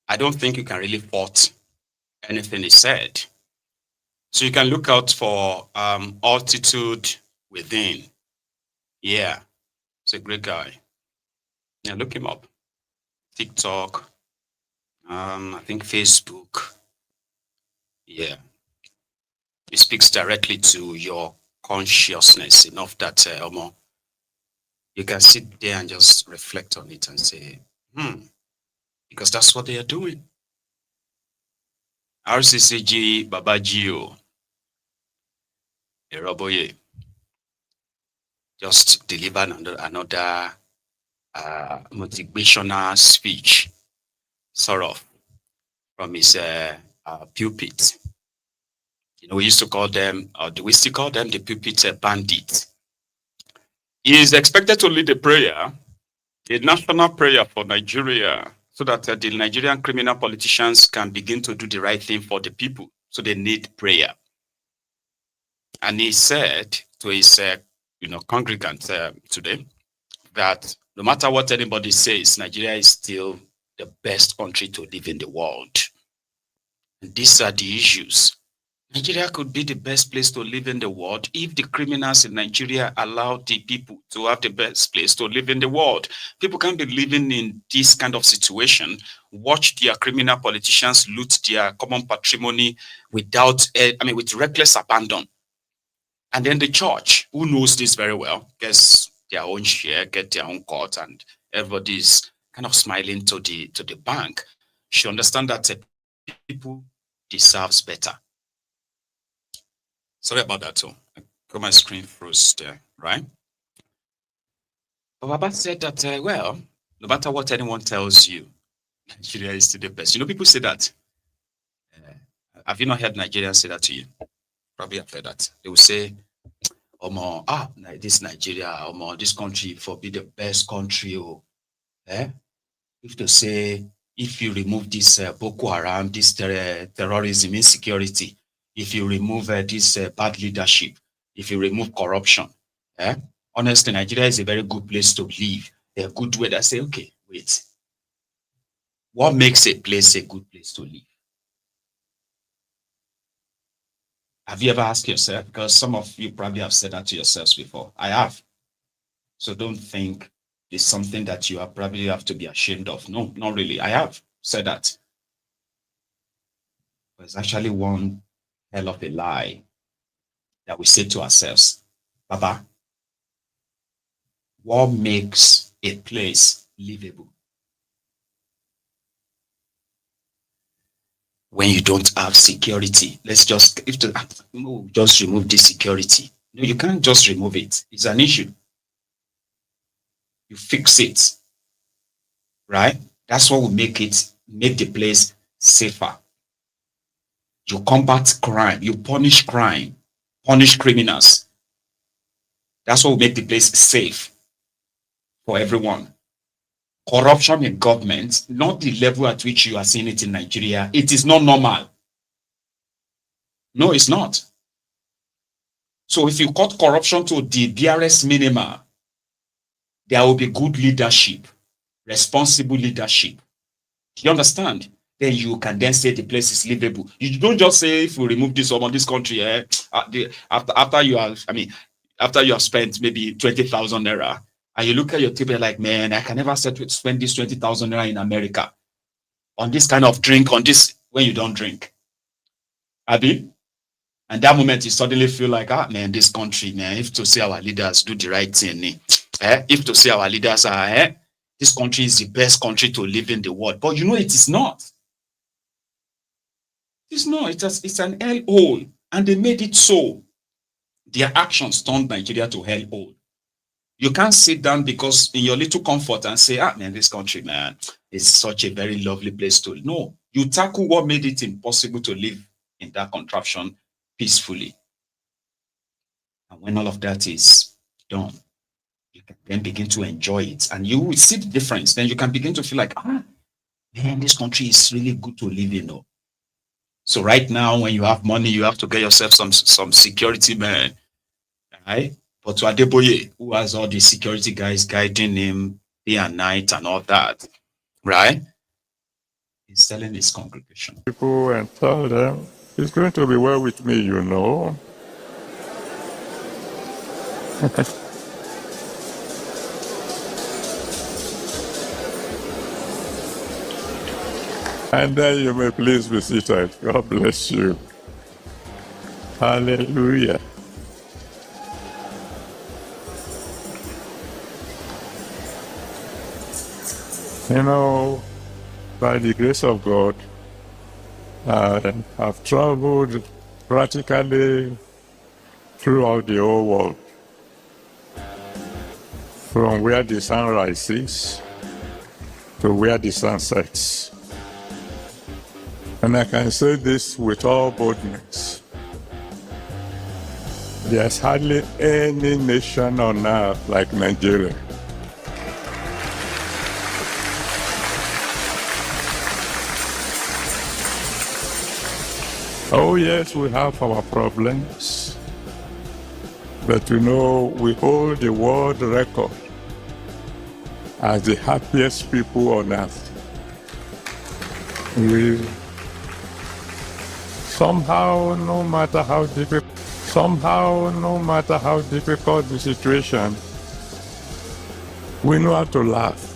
[SPEAKER 2] I don't think you can really fault anything he said. So you can look out for altitude within. Yeah, he's a great guy. Yeah, look him up. TikTok, I think Facebook. Yeah, he speaks directly to your consciousness enough that you can sit there and just reflect on it and say, because that's what they are doing. RCCG Babajio Eroboye just delivered another motivational speech, sort of, from his pulpit. You know, we used to call them, or do we still call them the pulpit bandits? He is expected to lead a prayer, a national prayer for Nigeria, so that the Nigerian criminal politicians can begin to do the right thing for the people. So they need prayer. And he said to his congregants today that no matter what anybody says, Nigeria is still the best country to live in the world. And these are the issues. Nigeria could be the best place to live in the world if the criminals in Nigeria allow the people to have the best place to live in the world. People can't be living in this kind of situation, watch their criminal politicians loot their common patrimony with reckless abandon. And then the church, who knows this very well, gets their own share, get their own cut, and everybody's kind of smiling to the bank. She understands that people deserves better. Sorry about that too. I got my screen froze there, right? But Baba said that, no matter what anyone tells you, Nigeria is still the best. You know, people say that. Have you not heard Nigerians say that to you? Probably have heard that. They will say, this Nigeria, this country for be the best country. If to say, if you remove this Boko Haram, this terrorism, insecurity, if you remove this bad leadership, if you remove corruption, honestly, Nigeria is a very good place to live. A good way to say, okay, wait. What makes a place a good place to live? Have you ever asked yourself? Because some of you probably have said that to yourselves before. I have. So don't think it's something that you probably have to be ashamed of. No, not really. I have said that. But it's actually one hell of a lie that we say to ourselves. Baba, what makes a place livable? when you don't have security. Let's just just remove this security. No, you can't just remove it. It's an issue. You fix it, right? That's what will make the place safer. You combat crime, you punish crime, punish criminals. That's what will make the place safe for everyone. Corruption in government, not the level at which you are seeing it in Nigeria. It is not normal. No, it's not. So if you cut corruption to the barest minimum, there will be good leadership, responsible leadership. Do you understand? Then you can then say the place is livable. You don't just say if we remove this from this country, after you have spent maybe 20,000 naira, and you look at your table like, man, I can never spend this 20,000 naira in America on this kind of drink, on this when you don't drink. Abi? And that moment you suddenly feel like, man, this country, man, if to see our leaders do the right thing, if to see our leaders are, this country is the best country to live in the world. But you know, it is not. It's not. It's an hellhole. And they made it so. Their actions turned Nigeria to hellhole. You can't sit down because in your little comfort and say, man, this country, man, is such a very lovely place to live. No. You tackle what made it impossible to live in that contraption peacefully. And when all of that is done, you can then begin to enjoy it. And you will see the difference. Then you can begin to feel like, man, this country is really good to live in. So right now, when you have money, you have to get yourself some security man, right? But to Adeboye, who has all the security guys guiding him day and night and all that, right? He's telling his congregation.
[SPEAKER 6] People and tell them, it's going to be well with me, you know. And then you may please be seated. God bless you. Hallelujah. You know, by the grace of God, I've traveled practically throughout the whole world. From where the sun rises to where the sun sets. And I can say this with all boldness. There's hardly any nation on earth like Nigeria. Oh yes, we have our problems. But you know, we hold the world record as the happiest people on earth. Somehow, no matter how difficult the situation, we know how to laugh.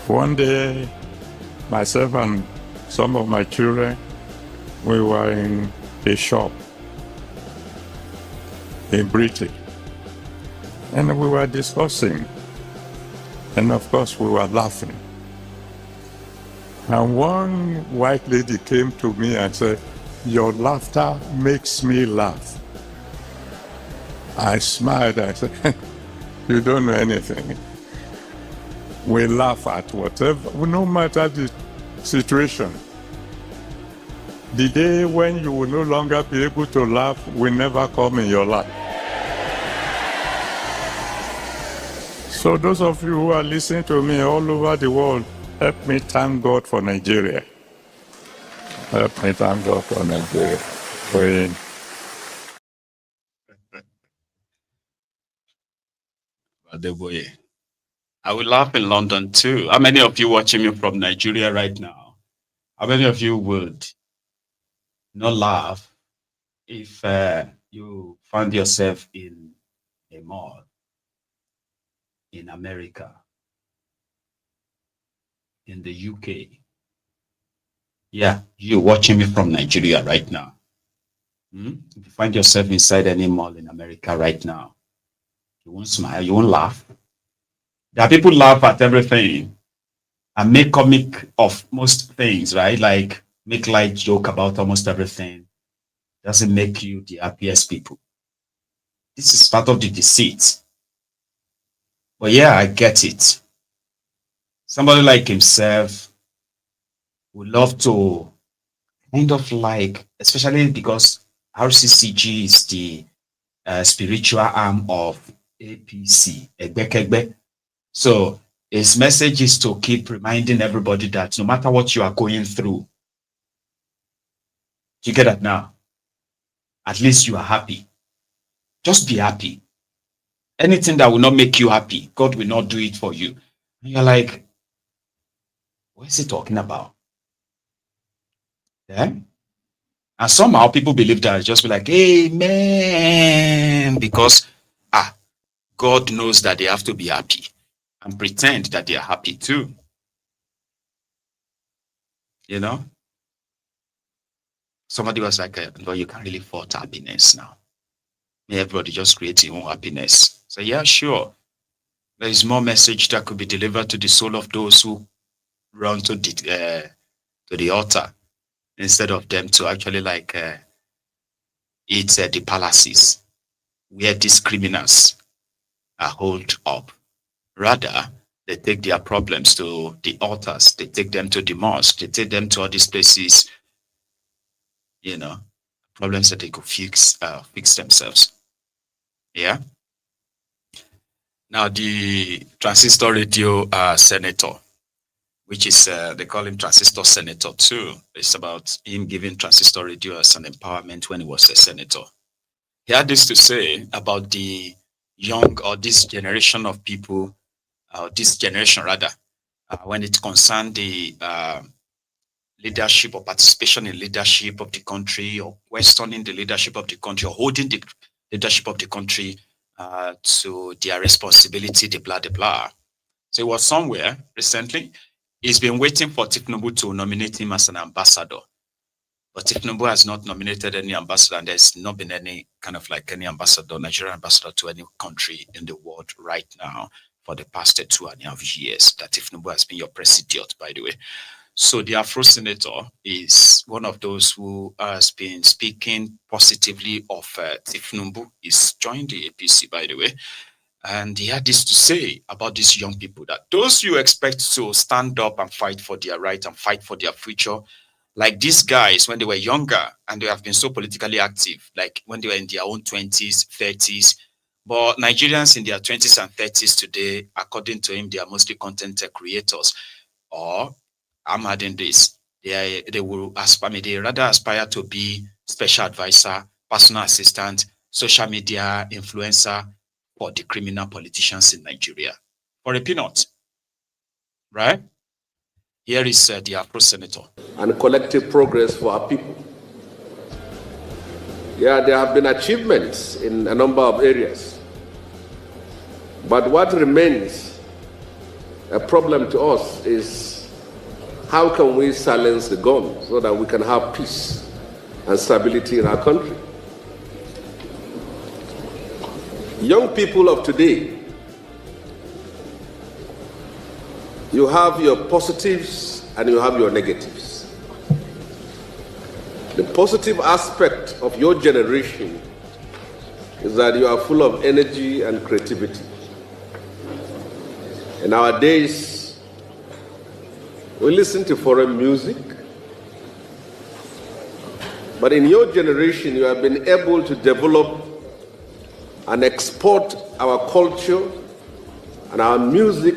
[SPEAKER 6] One day, myself and some of my children, we were in a shop in Britain, and we were discussing, and of course we were laughing. And one white lady came to me and said, "Your laughter makes me laugh." I smiled and said, "You don't know anything. We laugh at whatever, no matter the situation. The day when you will no longer be able to laugh will never come in your life." So those of you who are listening to me all over the world, help me thank God for Nigeria. Help me thank God for Nigeria. Praying.
[SPEAKER 2] Adeboye, I will laugh in London too. How many of you watching me from Nigeria right now? How many of you would not laugh if you found yourself in a mall in America, in the UK? Yeah, you watching me from Nigeria right now. If you find yourself inside any mall in America right now, you won't smile, you won't laugh. There are people laugh at everything. and make comic of most things, right? Like make light joke about almost everything doesn't make you the happiest people. This is part of the deceit. But yeah, I get it. Somebody like himself would love to kind of like, especially because RCCG is the spiritual arm of APC, Egbekegbe. So his message is to keep reminding everybody that no matter what you are going through, you get that now, at least you are happy. Just be happy. Anything that will not make you happy, God will not do it for you. And you're like, what is he talking about? Yeah? And somehow people believe that, just be like, amen, because God knows that they have to be happy and pretend that they are happy too. You know? Somebody was like, no, you can't really fault happiness now. Everybody just create your own happiness. So yeah, sure. There is more message that could be delivered to the soul of those who run to the altar instead of them to actually like eat the palaces where these criminals are holed up. Rather, they take their problems to the altars. They take them to the mosque. They take them to all these places, you know, problems that they could fix themselves. Yeah. Now, the transistor radio senator, which is, they call him transistor senator too. It's about him giving transistor radio as an empowerment when he was a senator. He had this to say about the young, or this generation of people, this generation rather, when it concerned the leadership or participation in leadership of the country, or questioning the leadership of the country, or holding the leadership of the country to their responsibility, the blah, the blah. So he was somewhere recently. He's been waiting for Tinubu to nominate him as an ambassador. But Tinubu has not nominated any ambassador, and there's not been any kind of like any ambassador, Nigerian ambassador to any country in the world right now for the past 2.5 years that Tinubu has been your president, by the way. So the Afro senator is one of those who has been speaking positively of Tinubu. He's joined the APC, by the way. And he had this to say about these young people, that those you expect to stand up and fight for their right and fight for their future, like these guys when they were younger and they have been so politically active, like when they were in their own 20s, 30s. But Nigerians in their 20s and 30s today, according to him, they are mostly content creators. Or I'm adding this, they will aspire, they rather aspire to be special advisor, personal assistant, social media influencer for the criminal politicians in Nigeria. For a peanut, right? Here is the Afro senator.
[SPEAKER 4] And collective progress for our people. Yeah, there have been achievements in a number of areas. But what remains a problem to us is how can we silence the gun so that we can have peace and stability in our country? Young people of today, you have your positives and you have your negatives. The positive aspect of your generation is that you are full of energy and creativity. In our days, we listen to foreign music, but in your generation, you have been able to develop and export our culture and our music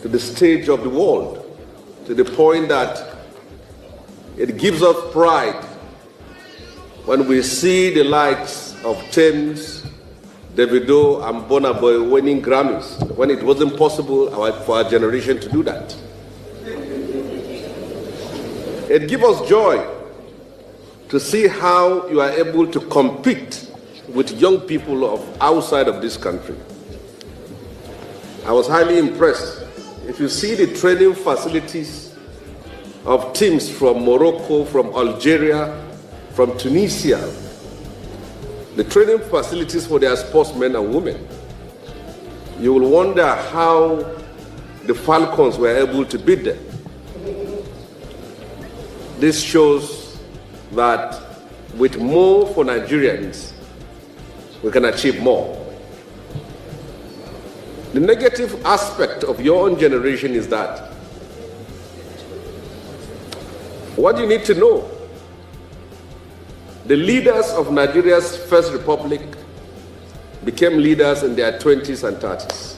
[SPEAKER 4] to the stage of the world, to the point that it gives us pride when we see the likes of Thames, Davido, and Burna Boy winning Grammys, when it wasn't possible for our generation to do that. It gives us joy to see how you are able to compete with young people of outside of this country. I was highly impressed. If you see the training facilities of teams from Morocco, from Algeria, from Tunisia, the training facilities for their sportsmen and women, you will wonder how the Falcons were able to beat them. This shows that with more for Nigerians, we can achieve more. The negative aspect of your own generation is that what you need to know, the leaders of Nigeria's First Republic became leaders in their 20s and 30s.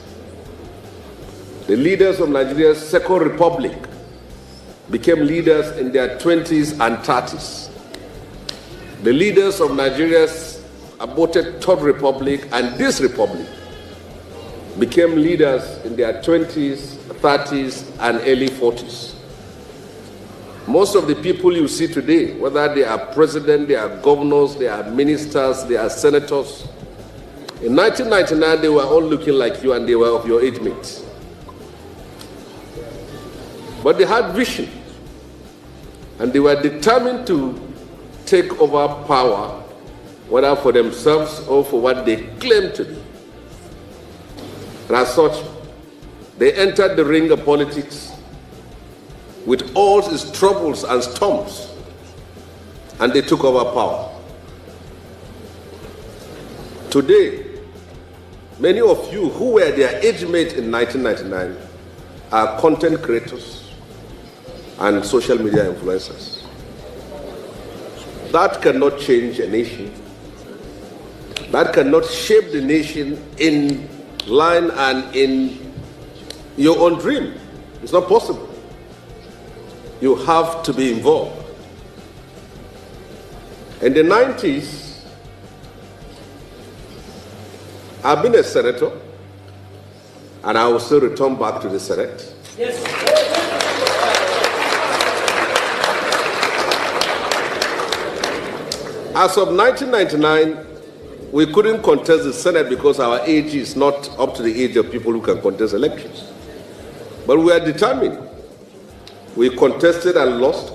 [SPEAKER 4] The leaders of Nigeria's Second Republic became leaders in their 20s and 30s. The leaders of Nigeria's aborted Third Republic and this Republic became leaders in their 20s, 30s, and early 40s. Most of the people you see today, whether they are president, they are governors, they are ministers, they are senators, in 1999 they were all looking like you and they were of your age mates. But they had vision and they were determined to take over power, whether for themselves or for what they claim to be. And as such, they entered the ring of politics with all its troubles and storms, and they took over power. Today, many of you who were their age mates in 1999 are content creators and social media influencers. That cannot change a nation. That cannot shape the nation in line and in your own dream. It's not possible. You have to be involved. In the 90s, I've been a senator, and I will still return back to the Senate. Yes. As of 1999, we couldn't contest the Senate because our age is not up to the age of people who can contest elections. But we are determined. We contested and lost,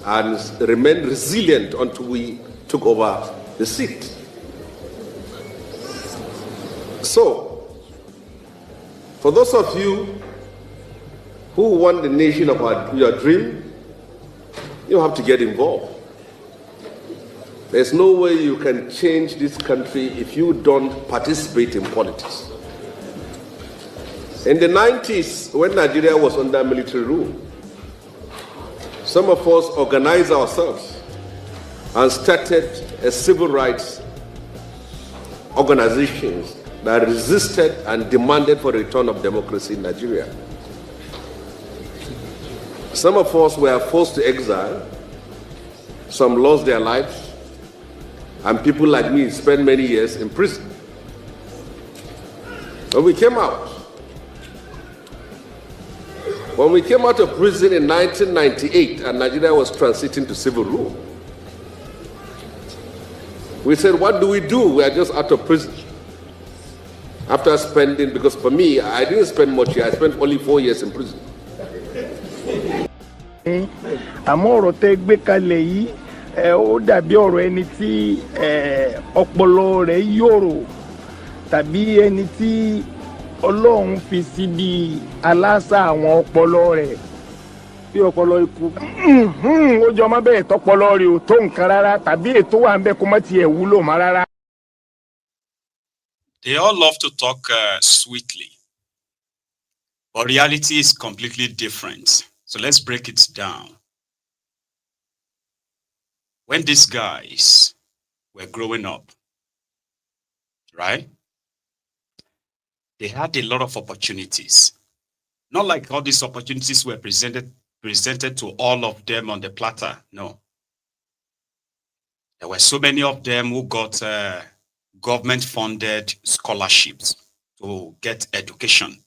[SPEAKER 4] and remained resilient until we took over the seat. So, for those of you who want the nation of your dream, you have to get involved. There's no way you can change this country if you don't participate in politics. In the 90s, when Nigeria was under military rule, some of us organized ourselves and started a civil rights organizations that resisted and demanded for the return of democracy in Nigeria. Some of us were forced to exile, some lost their lives, and people like me spent many years in prison. When we came out of prison in 1998 and Nigeria was transiting to civil rule, we said, what do? We are just out of prison. After spending, because for me, I didn't spend much here, I spent only 4 years in prison.
[SPEAKER 7] Ó dàbí ọ̀rọ̀ ẹni tí ọpọlọ rẹ̀ yòrò tàbí ẹni tí Ọlọ́run fi síbi aláṣà àwọn ọpọlọ rẹ̀ bí ọpọlọ ikú ó jọ má bẹ́ẹ̀ tọpọlọ rẹ̀ ò tó nǹkan rárá tàbí ètò wà ń bẹ kó má tiẹ̀ wúlò má rárá.
[SPEAKER 2] They all love to talk sweetly, but reality is completely different. So let's break it down. When these guys were growing up, right, they had a lot of opportunities. Not like all these opportunities were presented to all of them on the platter. No. There were so many of them who got government-funded scholarships to get education.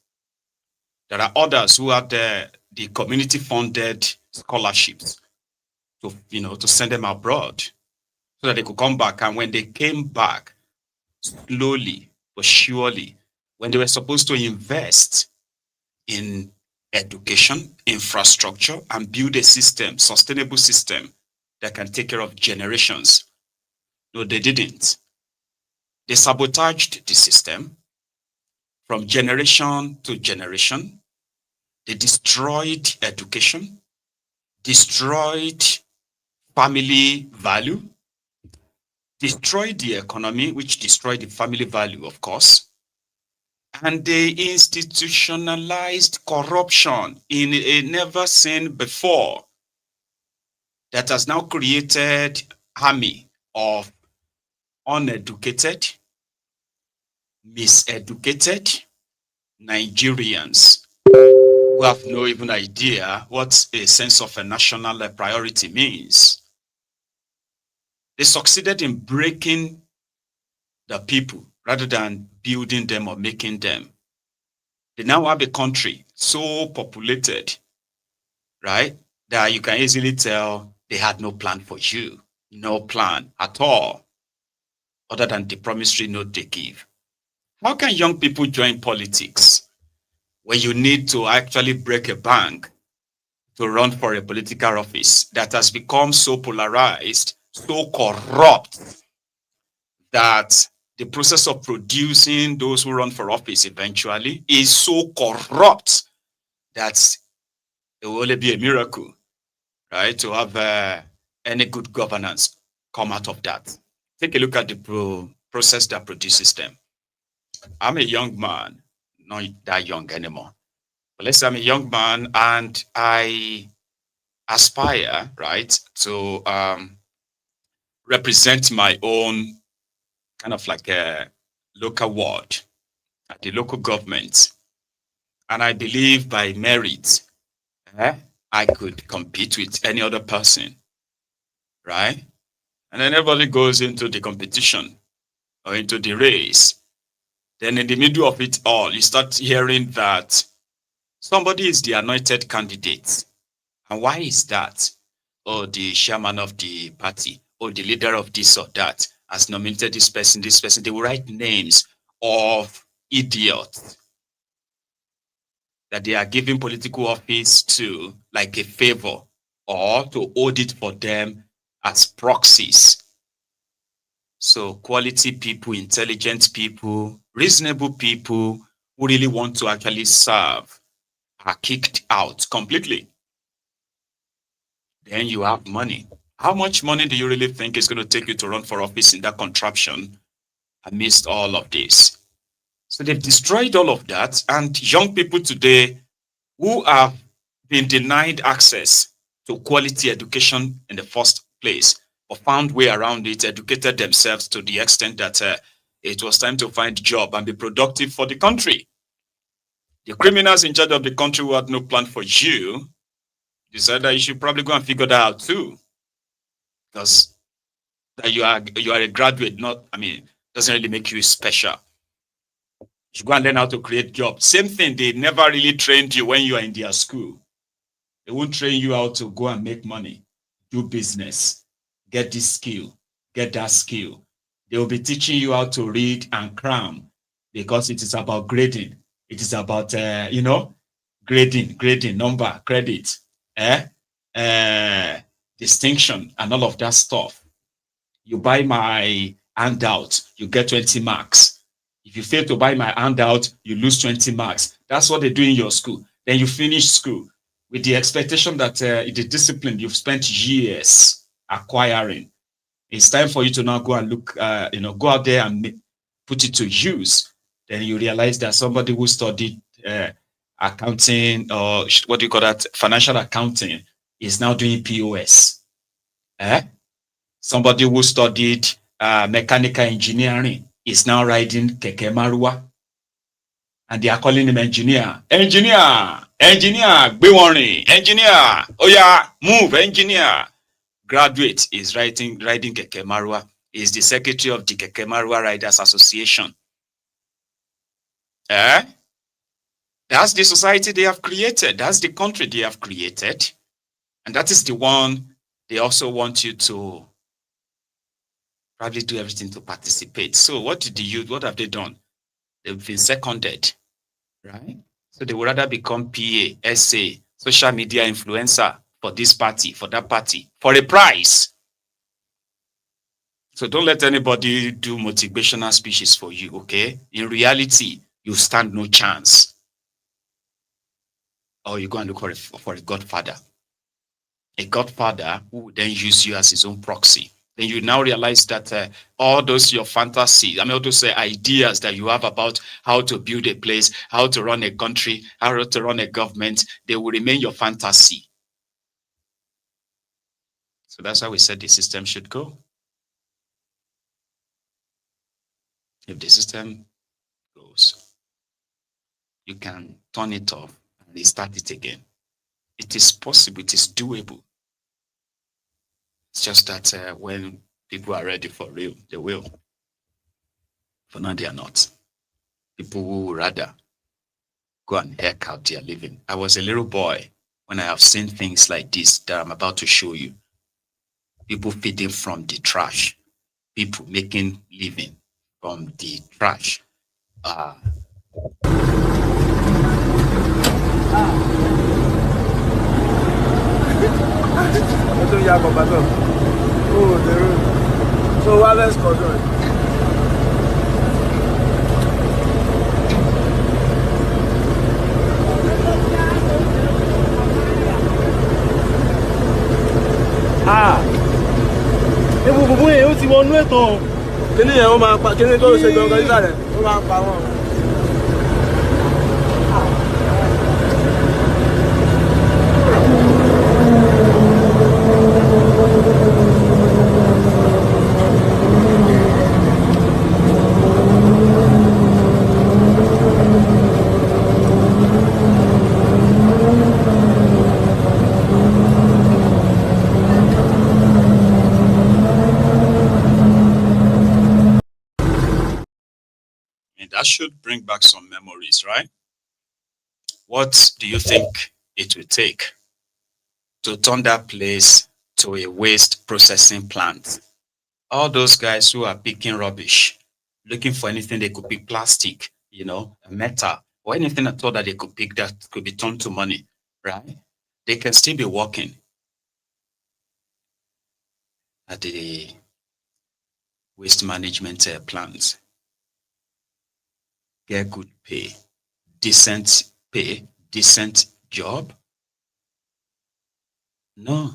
[SPEAKER 2] There are others who had the community-funded scholarships to send them abroad so that they could come back. And when they came back, slowly but surely, when they were supposed to invest in education, infrastructure, and build a system, sustainable system that can take care of generations, no, they didn't. They sabotaged the system, from generation to generation. They destroyed education, destroyed family value, destroyed the economy, which destroyed the family value, of course. And they institutionalized corruption in a never seen before that has now created army of uneducated, miseducated Nigerians who have no even idea what a sense of a national priority means. They succeeded in breaking the people rather than building them or making them. They now have a country so populated, right, that you can easily tell they had no plan for you. No plan at all, other than the promissory note they give. How can young people join politics when you need to actually break a bank to run for a political office that has become so polarized, so corrupt, that the process of producing those who run for office eventually is so corrupt that it will only be a miracle, right, to have any good governance come out of that. Take a look at the process that produces them. I'm a young man, not that young anymore, but let's say I'm a young man and I aspire, right, to represent my own kind of like a local ward at the local government. And I believe by merit, I could compete with any other person, right? And then everybody goes into the competition or into the race. Then in the middle of it all, you start hearing that somebody is the anointed candidate. And why is that? Oh, the chairman of the party, or the leader of this or that has nominated this person, this person. They will write names of idiots that they are giving political office to like a favor or to hold it for them as proxies. So quality people, intelligent people, reasonable people who really want to actually serve are kicked out completely. Then you have money. How much money do you really think is going to take you to run for office in that contraption amidst all of this? So they've destroyed all of that, and young people today who have been denied access to quality education in the first place or found way around it, educated themselves to the extent that it was time to find a job and be productive for the country. The criminals in charge of the country who had no plan for you decided that you should probably go and figure that out too. Because that you are a graduate, doesn't really make you special. You should go and learn how to create jobs. Same thing, they never really trained you when you are in their school. They won't train you how to go and make money, do business, get this skill, get that skill. They will be teaching you how to read and cram because it is about grading. It is about, grading, number, credit, distinction, and all of that stuff. You buy my handout, you get 20 marks. If you fail to buy my handout, you lose 20 marks. That's what they do in your school. Then you finish school with the expectation that the discipline you've spent years acquiring, it's time for you to now go and look, go out there and put it to use. Then you realize that somebody who studied accounting, or what do you call that, financial accounting, is now doing POS. Somebody who studied mechanical engineering is now riding keke marua, and they are calling him engineer. Engineer, be warning, engineer. Oh yeah, move, engineer. Graduate is riding keke marua. Is the secretary of the Keke Marua Riders Association. That's the society they have created. That's the country they have created. And that is the one they also want you to probably do everything to participate. So what did the youth, what have they done? They've been seconded, right? So they would rather become PA, SA, social media influencer for this party, for that party, for a price. So don't let anybody do motivational speeches for you, okay? In reality, you stand no chance. Or you go and look for a godfather. A godfather who will then use you as his own proxy. Then you now realize that all those your fantasies, all those ideas that you have about how to build a place, how to run a country, how to run a government, they will remain your fantasy. So that's how we said the system should go. If the system goes, you can turn it off and restart it again. It is possible, it is doable. It's just that when people are ready for real, they will. For now, they are not. People who would rather go and hack out their living. I was a little boy when I have seen things like this that I'm about to show you. People feeding from the trash. People making living from the trash.
[SPEAKER 8] So what else control? Ewu yẹn ó ti wọnú ètò kíní yẹn ó máa pa kíní tó ṣe gangan nísàlẹ̀ ó máa pa wọn.
[SPEAKER 2] That should bring back some memories, right? What do you think it will take to turn that place to a waste processing plant? All those guys who are picking rubbish, looking for anything they could pick, plastic, metal, or anything at all that they could pick that could be turned to money, right? They can still be working at the waste management plants. Get good pay, decent job. No,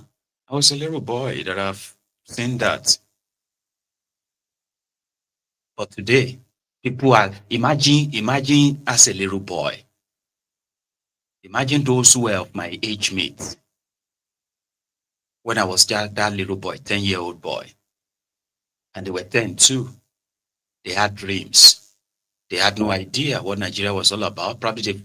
[SPEAKER 2] I was a little boy that I've seen that. But today, people are, imagine as a little boy. Imagine those who were of my age mates. When I was that little boy, 10-year-old boy. And they were 10 too. They had dreams. They had no idea what Nigeria was all about. Probably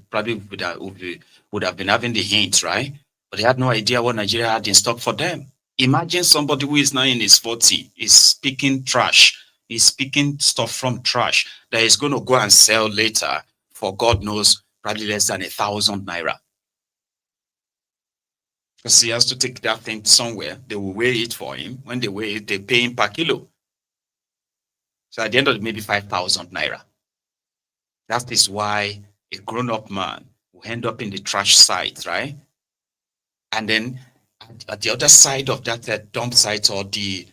[SPEAKER 2] would have been having the hints, right? But they had no idea what Nigeria had in stock for them. Imagine somebody who is now in his 40s, is speaking trash, is speaking stuff from trash that is going to go and sell later for God knows, probably less than 1,000 naira. Because he has to take that thing somewhere. They will weigh it for him. When they weigh it, they pay him per kilo. So at the end of it, maybe 5,000 naira. That is why a grown-up man will end up in the trash site, right? And then at the other side of that dump site or the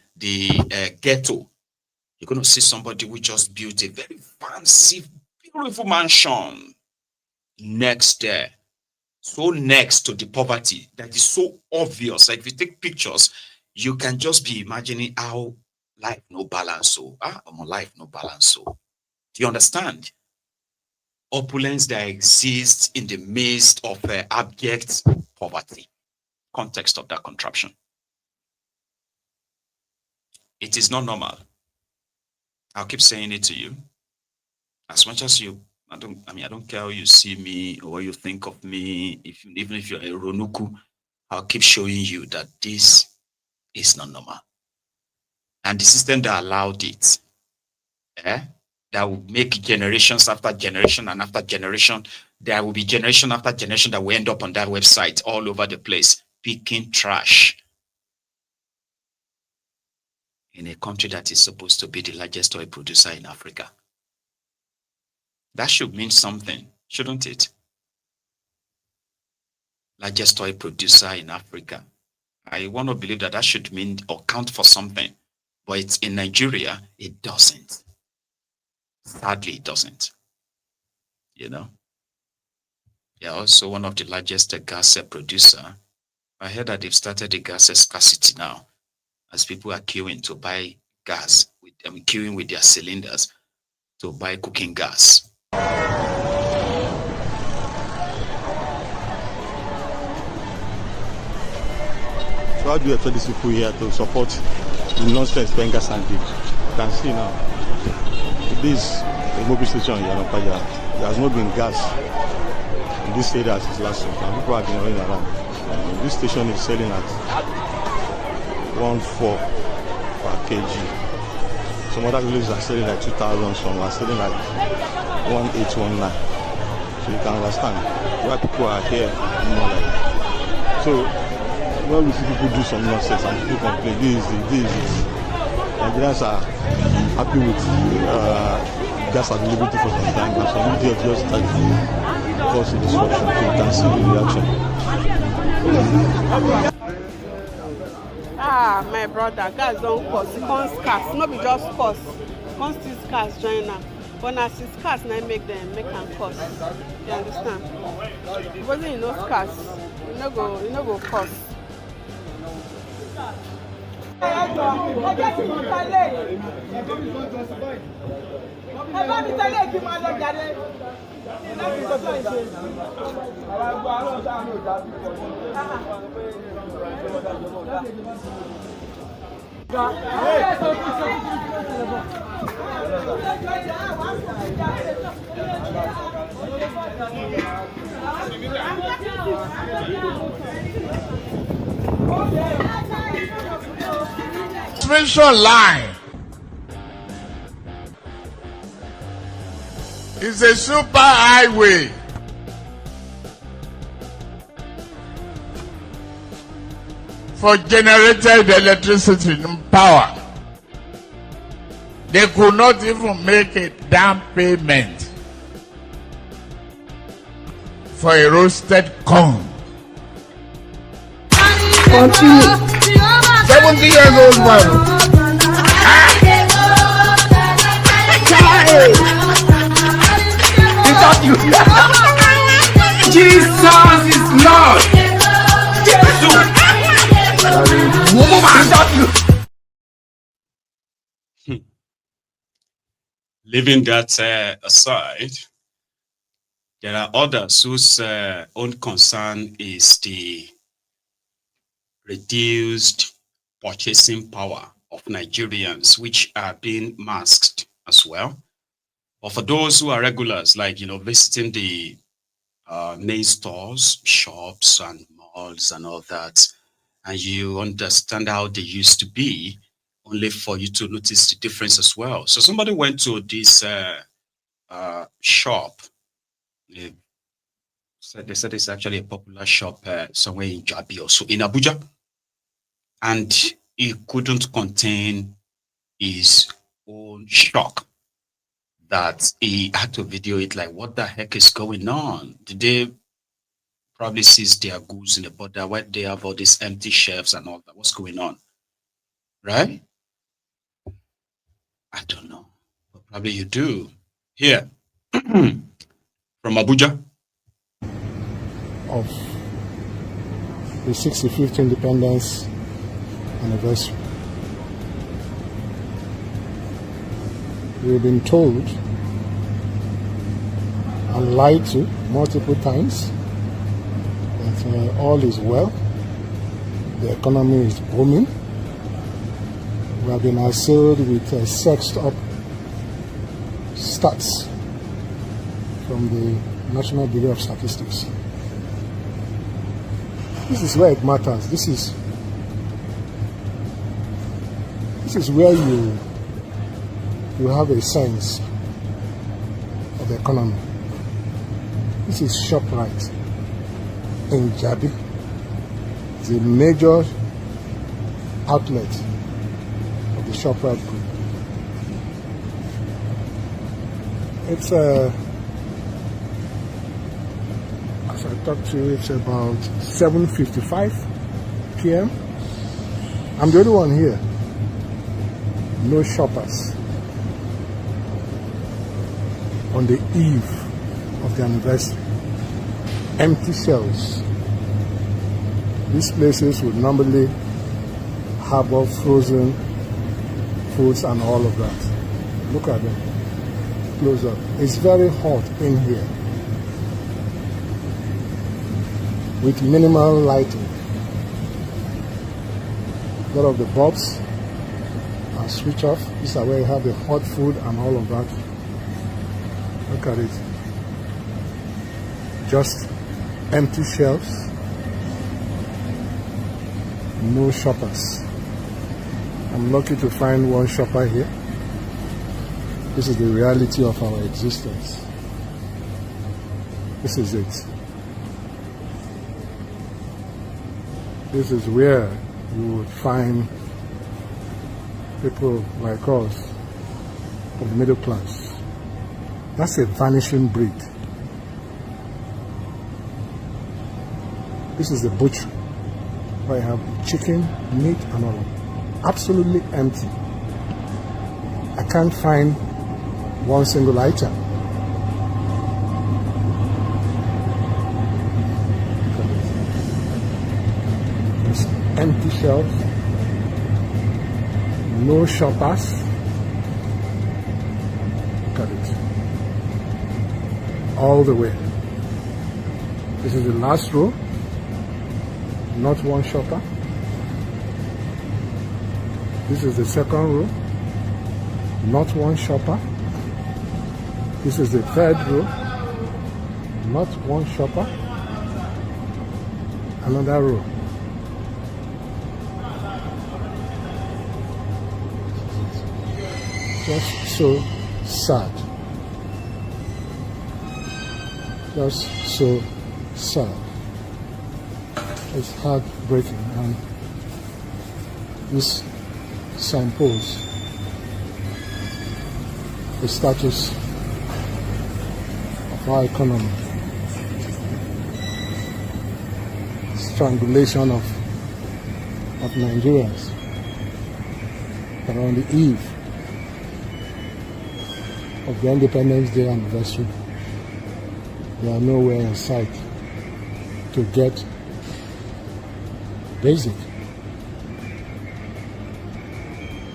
[SPEAKER 2] ghetto, you're going to see somebody who just built a very fancy, beautiful mansion next there. So next to the poverty that is so obvious. Like if you take pictures, you can just be imagining how life no balance. So, life no balance. So, do you understand? Opulence that exists in the midst of abject poverty. Context of that contraption. It is not normal. I'll keep saying it to you. As much as I don't care how you see me or what you think of me. Even if you're a Ronuku, I'll keep showing you that this is not normal. And the system that allowed it, that will make generations after generation and after generation, there will be generation after generation that will end up on that website all over the place, picking trash. In a country that is supposed to be the largest oil producer in Africa. That should mean something, shouldn't it? Largest oil producer in Africa. I want to believe that should mean or count for something. But it's in Nigeria, it doesn't. Sadly, it doesn't. you know. They are also one of the largest gas producer. I heard that they've started a gas scarcity now, as people are queuing to buy gas, queuing with their cylinders to buy cooking gas.
[SPEAKER 9] So how do you expect these people here to support the nonsense Bengas and did? You can see now, this the mobile station in Yanopaja, there has not been gas in this area since last week, and people have been running around. This station is selling at 1.4 per kg. Some other villages are selling like 2,000, some are selling like 1,819. So you can understand why people are here more like that. So when we see people do some nonsense and people complain, this is Nigerians are happy with gas availability for some time, but some idiots just start causing disruption. So you can see the reaction.
[SPEAKER 10] My brother, gas don't cost. It comes scarce. Not be just cost. Cost is scarce, join now. But as it's scarce, now make them cost. You understand? Because you know scarce, you no go cost.
[SPEAKER 5] Transmission line is a super highway for generated electricity and power. They could not even make a down payment for a roasted corn. 70 years old man.
[SPEAKER 11] Jesus is Lord.
[SPEAKER 2] Leaving that aside, there are others whose own concern is the reduced purchasing power of Nigerians, which are being masked as well. But for those who are regulars, like, visiting the main stores, shops and malls and all that, and you understand how they used to be, only for you to notice the difference as well. So somebody went to this shop. They said it's actually a popular shop somewhere in Jabi or so in Abuja. And he couldn't contain his own shock that he had to video it, like, what the heck is going on? Did they probably seize their goods in the border? Why they have all these empty shelves and all that? What's going on? Right? I don't know. But probably you do. Here, from Abuja.
[SPEAKER 12] Of the 65th independence anniversary. We've been told and lied to multiple times that all is well, the economy is booming. We have been assailed with sexed up stats from the National Bureau of Statistics. This is where it matters. This is where you have a sense of the economy. This is ShopRite in Jabi. It's a major outlet of the ShopRite group. It's as I talked to you, it's about 7:55 p.m. I'm the only one here. No shoppers. On the eve of the anniversary. Empty shelves. These places would normally harbor frozen foods and all of that. Look at them. Close up. It's very hot in here with minimal lighting. A lot of the bulbs are switched off. These are where you have the hot food and all of that. Look at it. Just empty shelves. No shoppers. I'm lucky to find one shopper here. This is the reality of our existence. This is it. This is where you would find people like us of the middle class. That's a vanishing breed. This is the butcher where you have chicken, meat and all of that. Absolutely empty. I can't find one single item. It's empty shelves, no shoppers. Look at it. All the way. This is the last row. Not one shopper. This is the second row. Not one shopper. This is the third row. Not one shopper. Another row. Just so sad. Just so sad. It's heartbreaking, and this signposts the status of our economy. Strangulation of Nigerians that are on the eve of the Independence Day anniversary. They are nowhere in sight to get basic.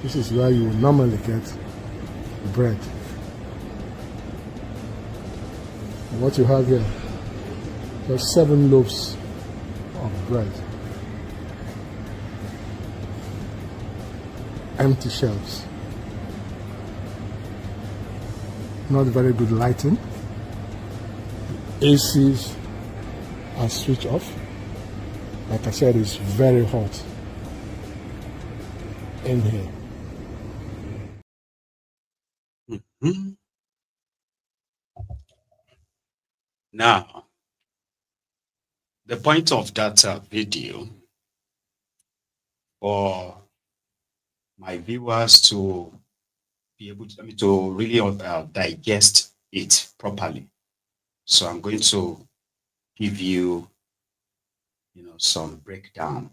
[SPEAKER 12] This is where you would normally get bread. And what you have here, there's 7 loaves of bread. Empty shelves. Not very good lighting. ACs are switched off. Like I said, it's very hot in here.
[SPEAKER 2] Now, the point of that video for my viewers to be able to, to really digest it properly. So I'm going to give you, some breakdown.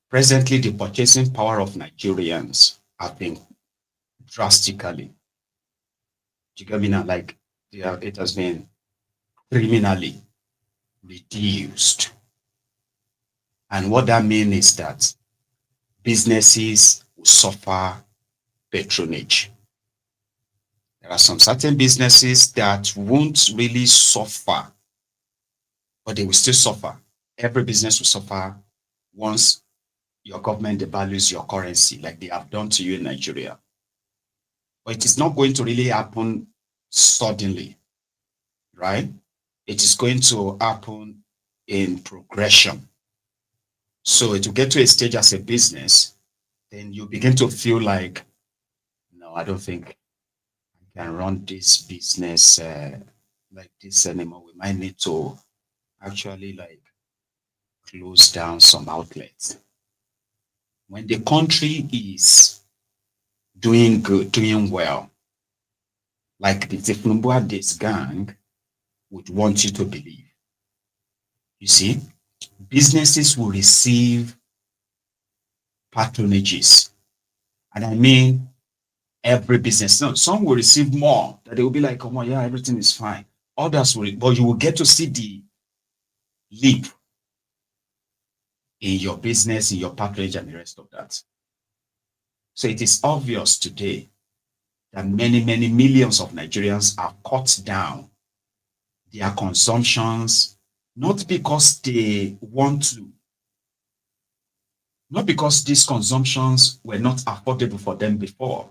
[SPEAKER 2] Presently, the purchasing power of Nigerians have been drastically, do you get me now? Like, it has been criminally reduced. And what that means is that businesses will suffer patronage. There are some certain businesses that won't really suffer, but they will still suffer. Every business will suffer once your government devalues your currency, like they have done to you in Nigeria. But it is not going to really happen suddenly, right? It is going to happen in progression. So to get to a stage as a business, then you begin to feel like, no, I don't think I can run this business like this anymore. We might need to actually like close down some outlets. When the country is doing good, doing well, like the Tifnumbuade's gang would want you to believe. You see, businesses will receive patronages. And I mean every business. No, some will receive more, that they will be like, oh, yeah, everything is fine. Others will, but you will get to see the leap in your business, in your package, and the rest of that. So it is obvious today that many, many millions of Nigerians have cut down their consumptions, not because they want to, not because these consumptions were not affordable for them before.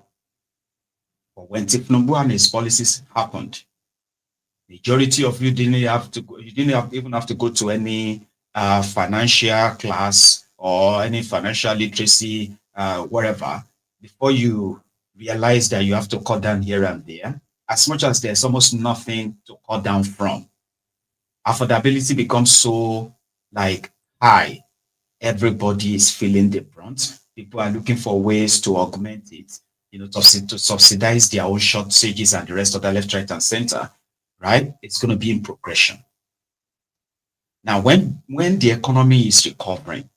[SPEAKER 2] But when Tinubu and his policies happened, majority of you didn't have to go, you didn't even have to go to any financial class or any financial literacy, wherever, before you realize that you have to cut down here and there. As much as there's almost nothing to cut down from, affordability becomes so like high. Everybody is feeling the brunt. People are looking for ways to augment it, you know, to subsidize their own shortages and the rest of the left, right, and center, right? It's going to be in progression. Now, when the economy is recovering,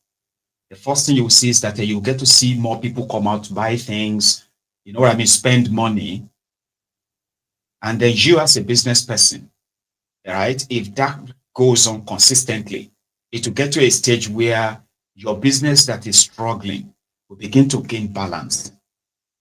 [SPEAKER 2] the first thing you will see is that you get to see more people come out to buy things, you know what I mean, spend money. And then you as a business person, right, if that goes on consistently, it will get to a stage where your business that is struggling will begin to gain balance.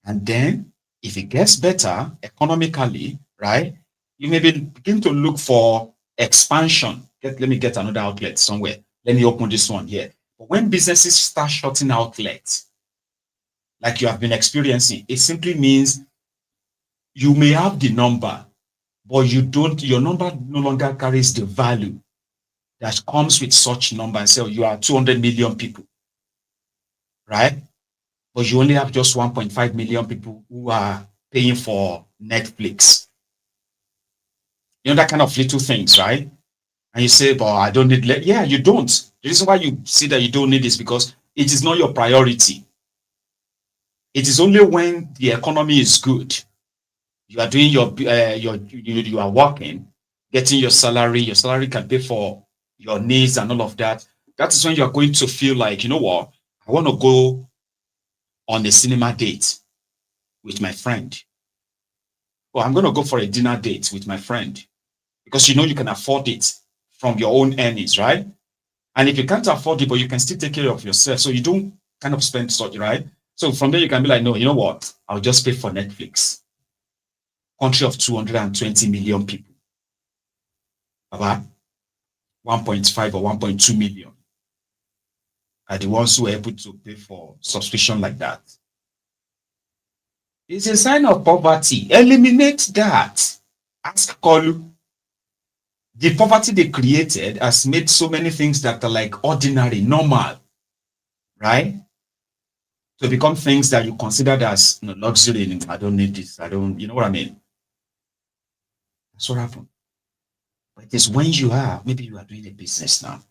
[SPEAKER 2] And then if it gets better economically, right, you may begin to look for expansion. Let me get another outlet somewhere. Let me open this one here. But when businesses start shutting outlets, like you have been experiencing, it simply means you may have the number, but your number no longer carries the value that comes with such number. And say, you are 200 million people, right? But you only have just 1.5 million people who are paying for Netflix. You know, that kind of little things, right? And you say, but I don't need, yeah, you don't. The reason why you see that you don't need is because it is not your priority. It is only when the economy is good, you are doing you are working, getting your salary can pay for your needs and all of that. That is when you are going to feel like, you know what, I want to go on a cinema date with my friend. Or I'm going to go for a dinner date with my friend, because you know you can afford it from your own earnings, right? And if you can't afford it, but you can still take care of yourself, so you don't kind of spend such, right? So from there you can be like, no, you know what? I'll just pay for Netflix. Country of 220 million people. About 1.5 or 1.2 million are the ones who are able to pay for subscription like that. It's a sign of poverty. Eliminate that. Ask Kolu. The poverty they created has made so many things that are like ordinary, normal, right? To become things that you considered as luxury. I don't need this. I don't, you know what I mean? That's what happened. But it is when maybe you are doing a business now,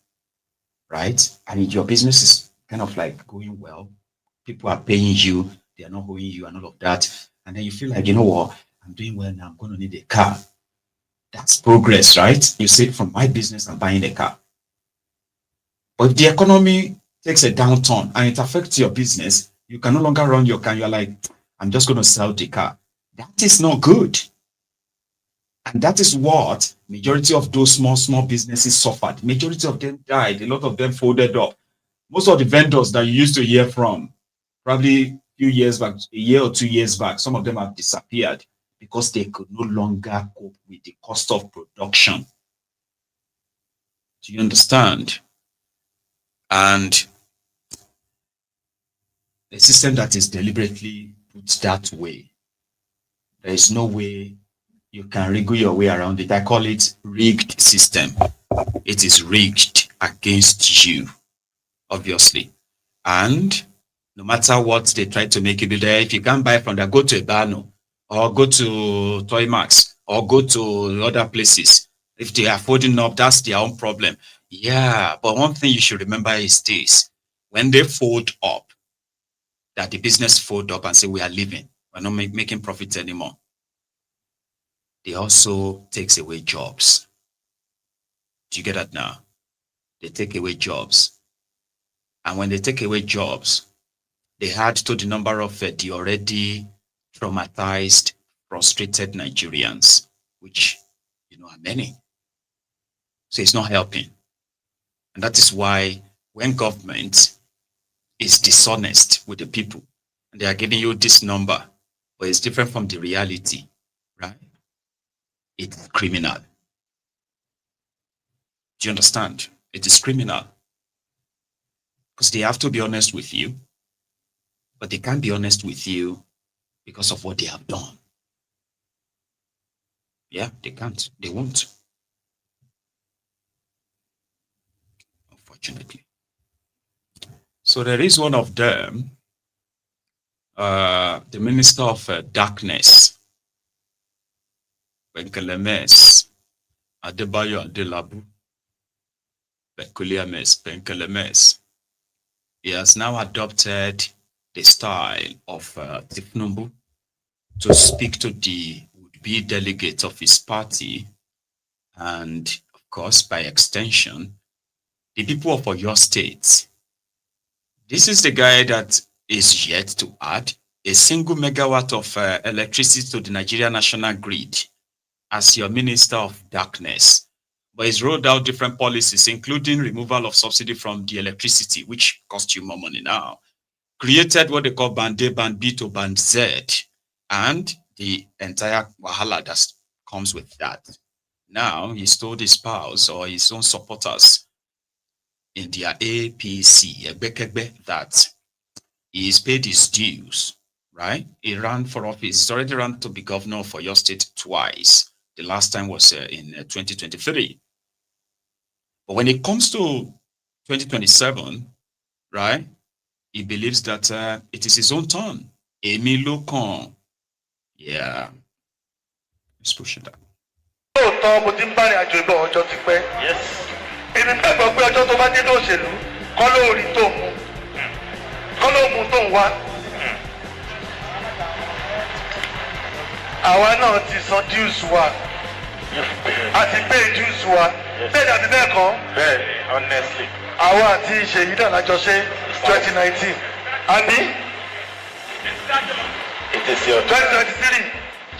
[SPEAKER 2] right? And your business is kind of like going well. People are paying you. They are not owing you and all of that. And then you feel like, you know what? I'm doing well now. I'm going to need a car. That's progress, right? You see, from my business, I'm buying a car. But if the economy takes a downturn and it affects your business, you can no longer run your car. You're like, I'm just going to sell the car. That is not good. And that is what majority of those small businesses suffered. Majority of them died. A lot of them folded up. Most of the vendors that you used to hear from, probably a few years back, a year or 2 years back, some of them have disappeared because they could no longer cope with the cost of production. Do you understand? And a system that is deliberately put that way, there is no way you can wriggle your way around it. I call it rigged system. It is rigged against you, obviously. And no matter what they try to make you do there, if you can't buy from there, go to a Bano or go to Toy Max or go to other places. If they are folding up, that's their own problem. Yeah, but one thing you should remember is this. When they fold up, that the business fold up and say, we are leaving, we're not making profits anymore, they also takes away jobs. Do you get that now? They take away jobs. And when they take away jobs, they add to the number of the already traumatized, frustrated Nigerians, which, are many. So it's not helping. And that is why when government is dishonest with the people, and they are giving you this number, but it's different from the reality, right? It's criminal. Do you understand? It is criminal. Because they have to be honest with you, but they can't be honest with you because of what they have done. Yeah, they can't. They won't. Unfortunately. So there is one of them, the Minister of Darkness, Penkelemes, Adebayo Adelabu, Penkelemes. He has now adopted the style of Tifnumbu to speak to the would-be delegates of his party, and of course, by extension, the people of your state. This is the guy that is yet to add a single megawatt of electricity to the Nigeria national grid as your Minister of Darkness. But he's rolled out different policies, including removal of subsidy from the electricity, which costs you more money now. Created what they call Band A, Band B to Band Z, and the entire wahala that comes with that. Now, he's told his pals or his own supporters in their APC, that he's paid his dues, right? He ran for office. He's already run to be governor for your state twice. The last time was in 2023. But when it comes to 2027, right, he believes that it is his own turn. Emi Lokan. Yeah. Let's push it down.
[SPEAKER 13] Yes. Èmi gbàgbọ́ pé ọjọ́ tó bá dé lóṣèlú kọ́ ló rí tó mú kọ́ ló mú tó ń wá. Àwa náà ti san dues wa àti pay dues wa bẹ́ẹ̀ dàbí bẹ́ẹ̀ kọ́. Bẹ́ẹ̀ni, honestly. Àwa àti Ṣèyí náà lájọ ṣe 2019 àbí. It is your 2023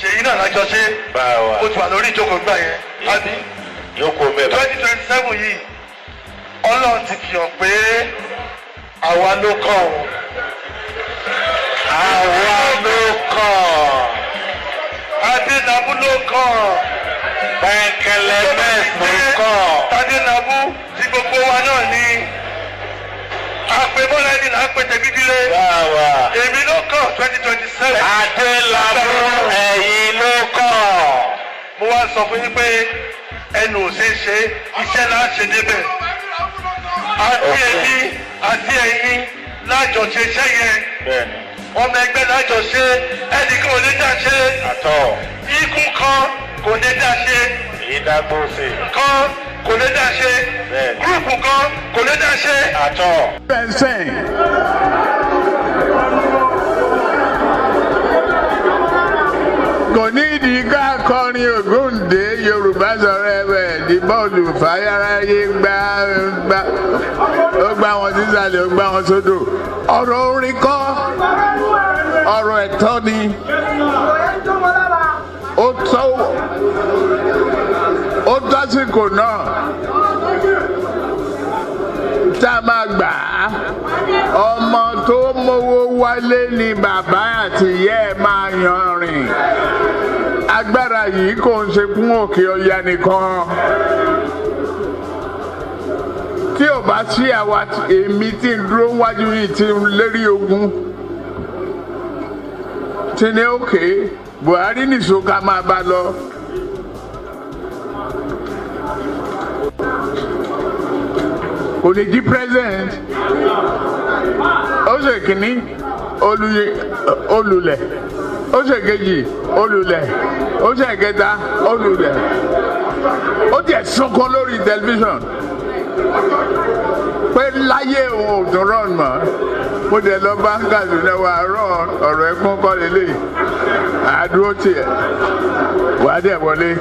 [SPEAKER 13] Ṣèyí náà lájọ ṣe. Báwa. O tù wà lórí ìjókòó gbà yẹn àbí. 2027 yìí Ọlọ́run ti fi hàn pé àwa ló kàn ó. Àwa ló kàn. Adénàbú ló kàn. Penkelemes ló kàn. Adénàbú tí gbogbo wa náà ní. Àpè bọ́lá ẹni là ń pè tẹ̀bídílé. Èmi ló kàn 2027. Adénàbú ẹ̀yin ló kàn. Mo wá sọ fún yín pé ẹnu ò ṣe é ṣe iṣẹ́ náà ṣe débẹ̀. Àti èmi àti ẹ̀yin lájọ ṣe iṣẹ́ yẹn. Ọmọ ẹgbẹ́ lájọ ṣe ẹnìkan ò lè dá ṣe. Ikú kan kò lè dá ṣe. Ìdágbòsè. Kan kò lè dá ṣe. Gúrùpù kan kò lè dá ṣe.
[SPEAKER 7] Kò ní ìdí ká kọrin Ògúndé Yorùbá sọ̀rọ̀ ẹ̀wẹ̀ ní bọ́ọ̀lù fàyàráyé gbá ó gbá wọn sísàlẹ̀ ó gbá wọn sódò. Ọ̀rọ̀ orin kọ́ ọ̀rọ̀ ẹ̀tọ́ ni ó tásìkò náà tá a máa gbà á. Ọmọ tó mówó wálé ni bàbá àti ìyá ẹ̀ máa yan rìn. Agbára yìí kò ń ṣe fún Òkè Ọya nìkan. Tí ò bá sí àwa èmi tí ń dúró wájú yìí tí ń lérí ogun tí ní òkè Buhari nìṣó ká máa bá lọ. Kò ní jí president. Ó ṣe kìíní olùlẹ̀. Ó ṣe kejì olùlẹ̀. Ó ṣe kẹta olùlẹ̀. Ó tiẹ̀ sunkún lórí tẹlifíṣàn pé láyé òun ò tún rọrùn mọ́. Mo dẹ̀ lọ bá ń Kaduna wa rán ọ̀rọ̀ ẹkún kọ́ lélẹ̀. Àdúró tiẹ̀ wà á dẹ̀ wọlé.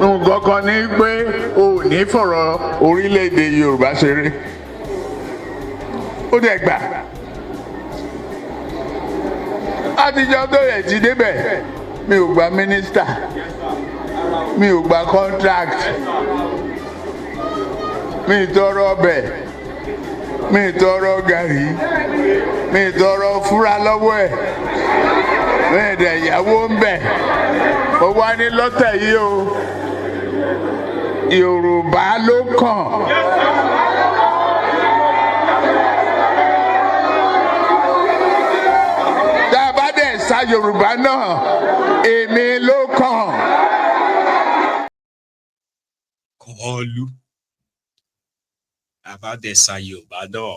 [SPEAKER 7] Nǹkan kan ní pé o ò ní fọ̀rọ̀ orílẹ̀-èdè Yorùbá ṣeré. Ó dẹ̀ gbà.
[SPEAKER 14] látijọ́ tó yẹ ti débẹ̀ mi ò gba mínísítà mi ò gba contract mi ì tọrọ ọbẹ̀ mi ì tọrọ gàrí mi ì tọrọ fúra lọ́wọ́ ẹ̀ mi ì dẹ̀ ìyàwó ń bẹ̀ ó wá ní lọ́tẹ̀ yìí o Yorùbá ló kàn. Tá a bá dẹ̀ sa Yorùbá náà èmi ló kàn.
[SPEAKER 2] Kọlu Abadesa Yorùbá náà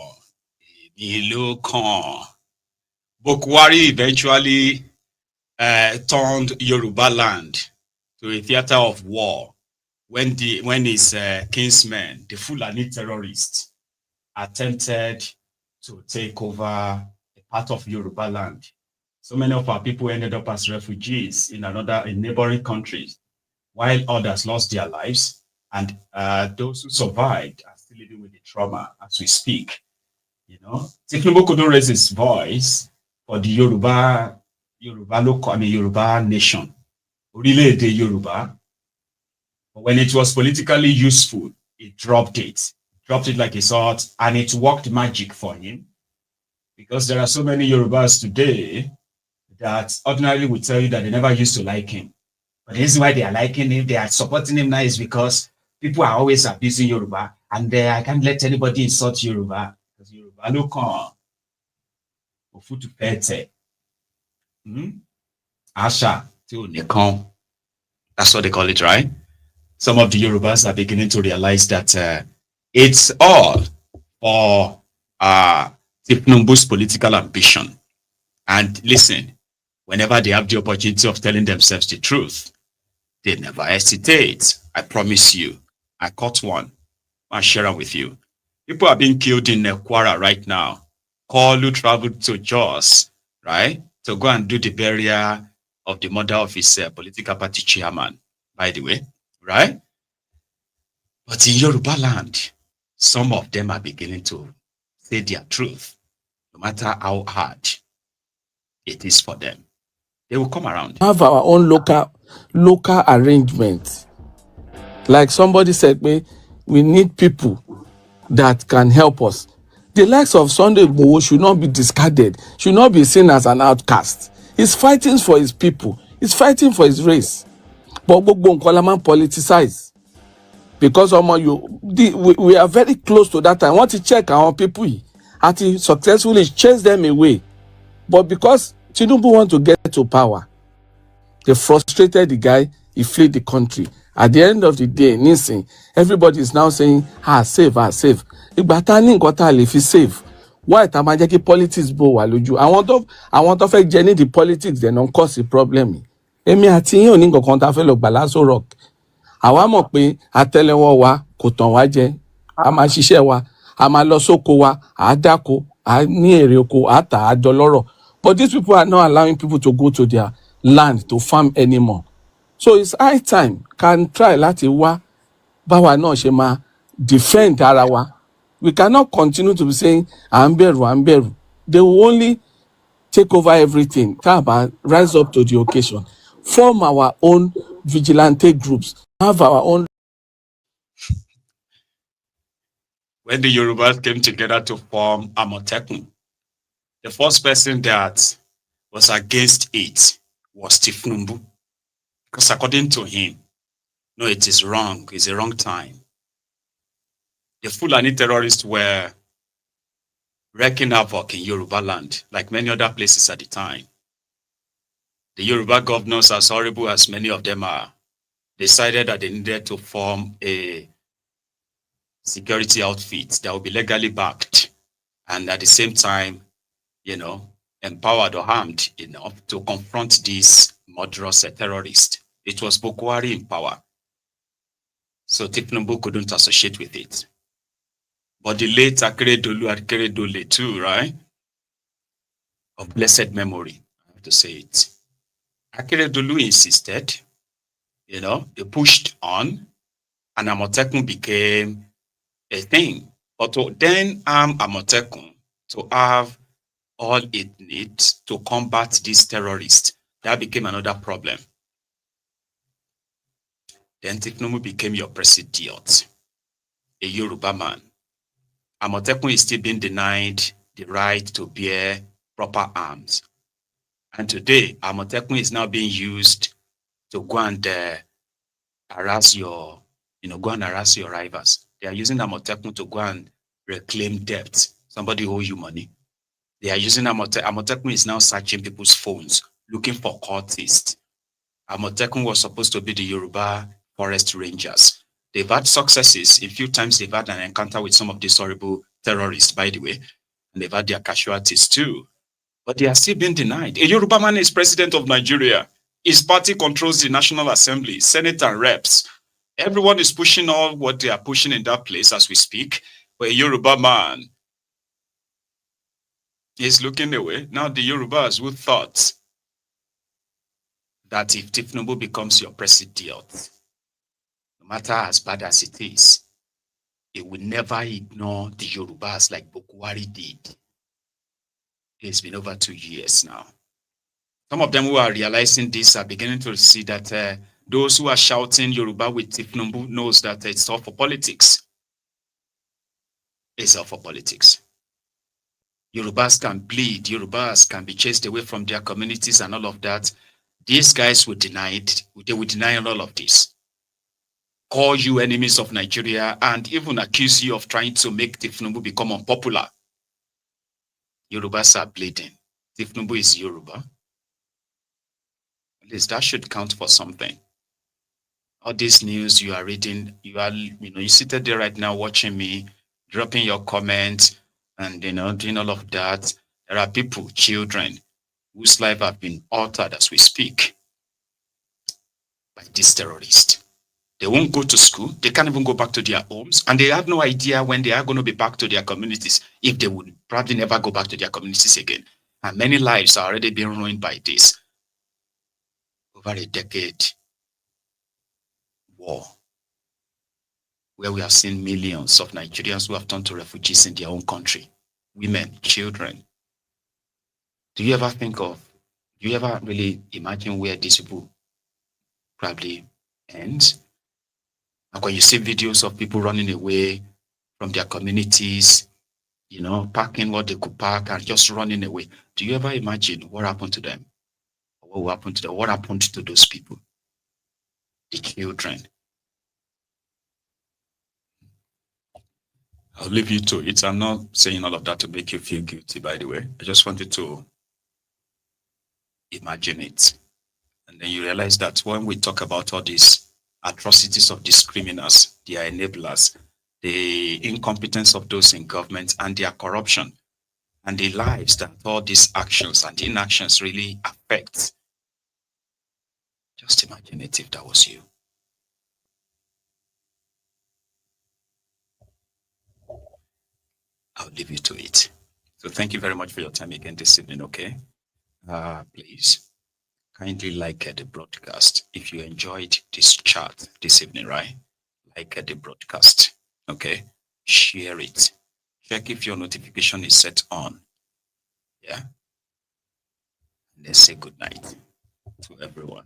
[SPEAKER 2] èmi ló kàn. Bokwari eventually turned Yoruba land to a theater of war when his kinsmen, the Fulani terrorists, attempted to take over a part of Yoruba land. So many of our people ended up as refugees in neighboring countries, while others lost their lives, and those who survived are still living with the trauma as we speak. You know, Tinubu couldn't raise his voice for the Yoruba nation, Orílẹ̀-èdè Yoruba. But when it was politically useful, he dropped it like a sword, and it worked magic for him. Because there are so many Yorubas today that ordinarily would tell you that they never used to like him. But the reason why they are liking him, they are supporting him now, is because people are always abusing Yoruba, and I can't let anybody insult Yoruba. Because Yoruba no come. Ofutu pete. Asha to Nikon. That's what they call it, right? Some of the Yorubas are beginning to realize that it's all for Tinubu's political ambition. And listen, whenever they have the opportunity of telling themselves the truth, they never hesitate. I promise you. I caught one. I'll share it with you. People are being killed in Kwara right now. Kolu traveled to Jos, right, to go and do the burial of the mother of his political party chairman, by the way, right? But in Yoruba land, some of them are beginning to say their truth, no matter how hard it is for them. They will come around.
[SPEAKER 15] Have our own local arrangements. Like somebody said, we need people that can help us. The likes of Sunday Igboho should not be discarded, should not be seen as an outcast. He's fighting for his people. He's fighting for his race. But politicize. Because we are very close to that time. I want to check our people. And he successfully chase them away. But because Tinubu want to get to power, they frustrated the guy, he fled the country. At the end of the day, everybody is now saying, save. Ìgbà tá ní nǹkan tá lè fi save. Why tá máa jẹ́ kí politics bò wá lójú? Àwọn tó fẹ́ jẹ ní the politics then don't cause the problem. Èmi àti yín ò ní nǹkan kan tá fẹ́ lọ gbà l'Aso Rock. Àwa mọ̀ pé àtẹ́lẹwọ́ wa kò tàn wá jẹ. A máa ṣiṣẹ́ wa, a máa lọ sóko wa, a dáko, a ní èrè oko, a tà á dọlọ́rọ̀. But these people are not allowing people to go to their land to farm anymore. So it's high time can try láti wá báwa náà ṣe máa defend ara wa. We cannot continue to be saying Amberu. They will only take over everything. Taba, rise up to the occasion. Form our own vigilante groups. Have our own.
[SPEAKER 2] When the Yorubas came together to form Amotekun, the first person that was against it was Tinubu. Because according to him, no, it is wrong. It's a wrong time. The Fulani terrorists were wreaking havoc in Yoruba land, like many other places at the time. The Yoruba governors, as horrible as many of them are, decided that they needed to form a security outfit that would be legally backed and at the same time, empowered or armed enough to confront these murderous terrorists. It was Bokwari in power. So Tinubu couldn't associate with it. But the late Akeredolu too, right? Of blessed memory, I have to say it. Akeredolu insisted, they pushed on, and Amotekun became a thing. But to then arm Amotekun to have all it needs to combat these terrorists. That became another problem. Then Tinubu became your president, a Yoruba man. Amotekun is still being denied the right to bear proper arms. And today, Amotekun is now being used to go and harass your rivals. They are using Amotekun to go and reclaim debt. Somebody owe you money. They are using Amotekun is now searching people's phones, looking for cultists. Amotekun was supposed to be the Yoruba forest rangers. They've had successes. A few times they've had an encounter with some of these horrible terrorists, by the way, and they've had their casualties too. But they are still being denied. A Yoruba man is president of Nigeria. His party controls the National Assembly, Senate and reps. Everyone is pushing all what they are pushing in that place as we speak. But a Yoruba man is looking away. Now the Yorubas who thought that if Tinubu becomes your president, no matter as bad as it is, it will never ignore the Yorubas like Bokwari did. It's been over 2 years now. Some of them who are realizing this are beginning to see that those who are shouting Yoruba with Tinubu knows that it's all for politics. It's all for politics. Yorubas can bleed. Yorubas can be chased away from their communities and all of that. These guys will deny it. They will deny all of this. Call you enemies of Nigeria and even accuse you of trying to make Tinubu become unpopular. Yorubas are bleeding. Tinubu is Yoruba. At least that should count for something. All this news you are reading, you're seated there right now watching me, dropping your comments and doing all of that. There are people, children, whose lives have been altered as we speak by this terrorist. They won't go to school. They can't even go back to their homes. And they have no idea when they are going to be back to their communities, if they would probably never go back to their communities again. And many lives are already being ruined by this. Over a decade war, where we have seen millions of Nigerians who have turned to refugees in their own country. Women, children. Do you ever really imagine where these people probably end? Like when you see videos of people running away from their communities, packing what they could pack and just running away. Do you ever imagine what happened to them? What will happen to them? What happened to those people? The children. I'll leave you to it. I'm not saying all of that to make you feel guilty, by the way. I just wanted to imagine it. And then you realize that when we talk about all these atrocities of these criminals, their enablers, the incompetence of those in government and their corruption, and the lives that all these actions and inactions really affect. Just imagine it if that was you. I'll leave you to it. So thank you very much for your time again this evening, okay? Please kindly like the broadcast. If you enjoyed this chat this evening, right? Like the broadcast, okay? Share it. Check if your notification is set on. Yeah? And then say good night to everyone.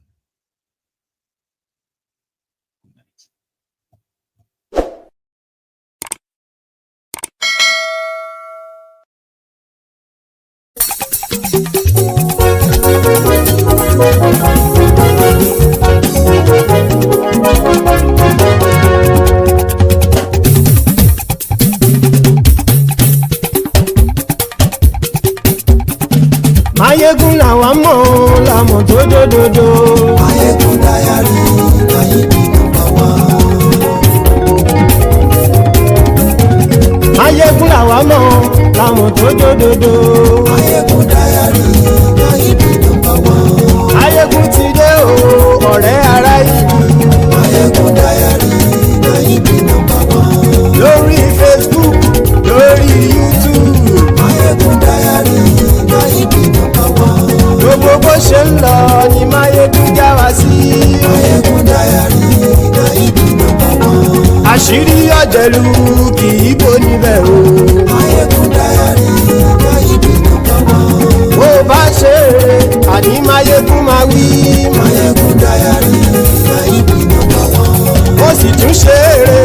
[SPEAKER 16] Maiyegun làwọn mọ̀ làmọ̀ tó dòdòdò. Maiyegun dáyàrí Maiyegun nọ́mbà wán. Maiyegun làwọn mọ̀ làmọ̀ tó dòdòdò. Maiyegun dáyàrí Maiyegun nọ́mbà wán. Maiyegun ti dé o ọ̀rẹ́ ará ìlú. Maiyegun dáyàrí Maiyegun nọ́mbà wán. Lórí Facebook, lórí YouTube. Maiyegun dáyàrí Maiyegun nọ́mbà wán. Gbogbo bó ṣe ń lọ ni Maiyegun já wa sí. Maiyegun dáyàrí Maiyegun nọ́mbà wán. Àṣírí ọ̀jẹ̀lú kì í bò níbẹ̀ o. Maiyegun dáyàrí Maiyegun nọ́mbà wán. Maiyegun máa wí. Maiyegun diary na ibi number one. Ó sì tún ṣe eré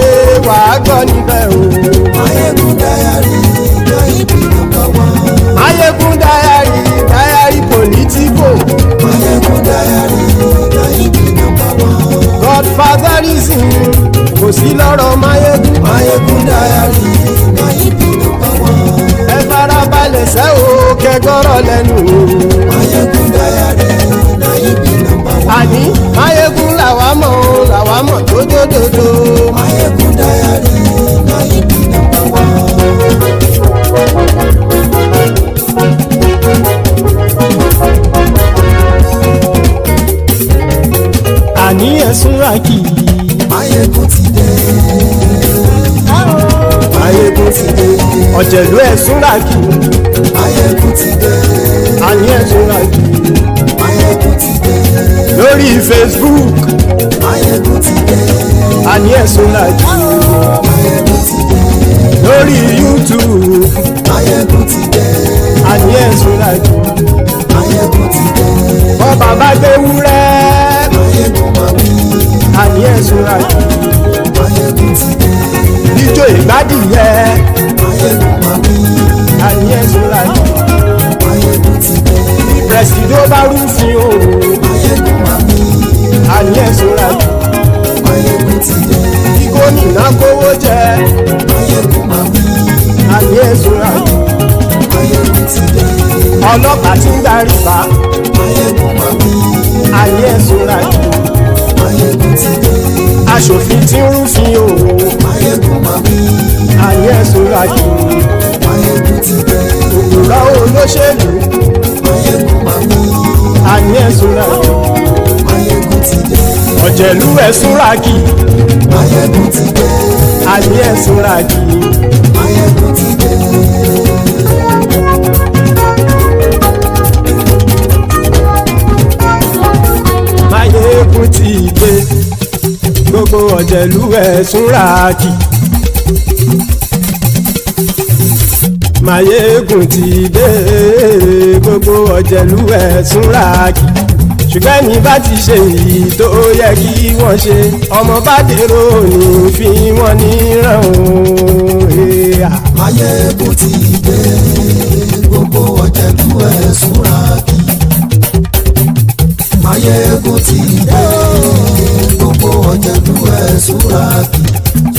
[SPEAKER 16] wàá gbọ́ níbẹ̀ o. Maiyegun diary na ibi number one. Maiyegun diary Politico. Maiyegun diary na ibi number one. Godfatherism kò sí lọ́rọ̀ Maiyegun. Maiyegun diary na ibi number one. Ẹ farabalẹ̀ sẹ́ o kẹgọ́rọ̀ lẹ́nu o. Maiyegun diary na ibi number one. Àní Maiyegun làwa mọ̀ tó dòdòdò. Maiyegun diary na ibi number one. Àní ẹ̀sùn ràkì. Maiyegun ti dé. Maiyegun ti dé. Ọ̀jẹ̀lú ẹ̀sùn ràkì. Maiyegun ti dé. Àní ẹ̀sùn ràkì. Maiyegun ti dé. Lórí Facebook. Maiyegun ti dé. Àní ẹ̀sùn ràkì. Maiyegun ti dé. Lórí YouTube. Maiyegun ti dé. Àní ẹ̀sùn ràkì. Maiyegun ti dé. Bọ́ bàbá gbé wúrẹ́. Maiyegun máa wí. Àní ẹ̀sùn ràkì. Maiyegun ti dé. Ijó ìgbádìyẹ. Maiyegun máa wí. Àní ẹ̀sùn ràkì. Maiyegun ti dé. Prẹ̀sìdó bá rúfin o. Maiyegun máa wí. Àní ẹ̀sùn ràkì. Maiyegun ti dé. Kí gómìnà kówó jẹ. Maiyegun máa wí. Àní ẹ̀sùn ràkì. Maiyegun ti dé. Ọlọ́pàá tí ń darí bá. Maiyegun máa wí. Àní ẹ̀sùn ràkì. Maiyegun ti dé. Aṣòfin tí ń rúfin o. Maiyegun máa wí. Àní ẹ̀sùn ràkì. Maiyegun ti dé. Òkúra olóṣèlú. Maiyegun máa wí. Àní ẹ̀sùn ràkì. Maiyegun ti dé. Ọ̀jẹ̀lú ẹ̀sùn ràkì. Maiyegun ti dé. Àní ẹ̀sùn ràkì. Maiyegun ti dé. Maiyegun ti dé. Gbogbo ọ̀jẹ̀lú ẹ̀sùn ràkì. Maiyegun ti dé. Gbogbo ọ̀jẹ̀lú ẹ̀sùn ràkì. Ṣùgbọ́n ní bá ti ṣe èyí tó yẹ kí wọ́n ṣe, ọmọ bá dèrò ní fi wọ́n níran o. Maiyegun ti dé. Gbogbo ọ̀jẹ̀lú ẹ̀sùn ràkì. Maiyegun ti dé. Gbogbo ọ̀jẹ̀lú ẹ̀sùn ràkì.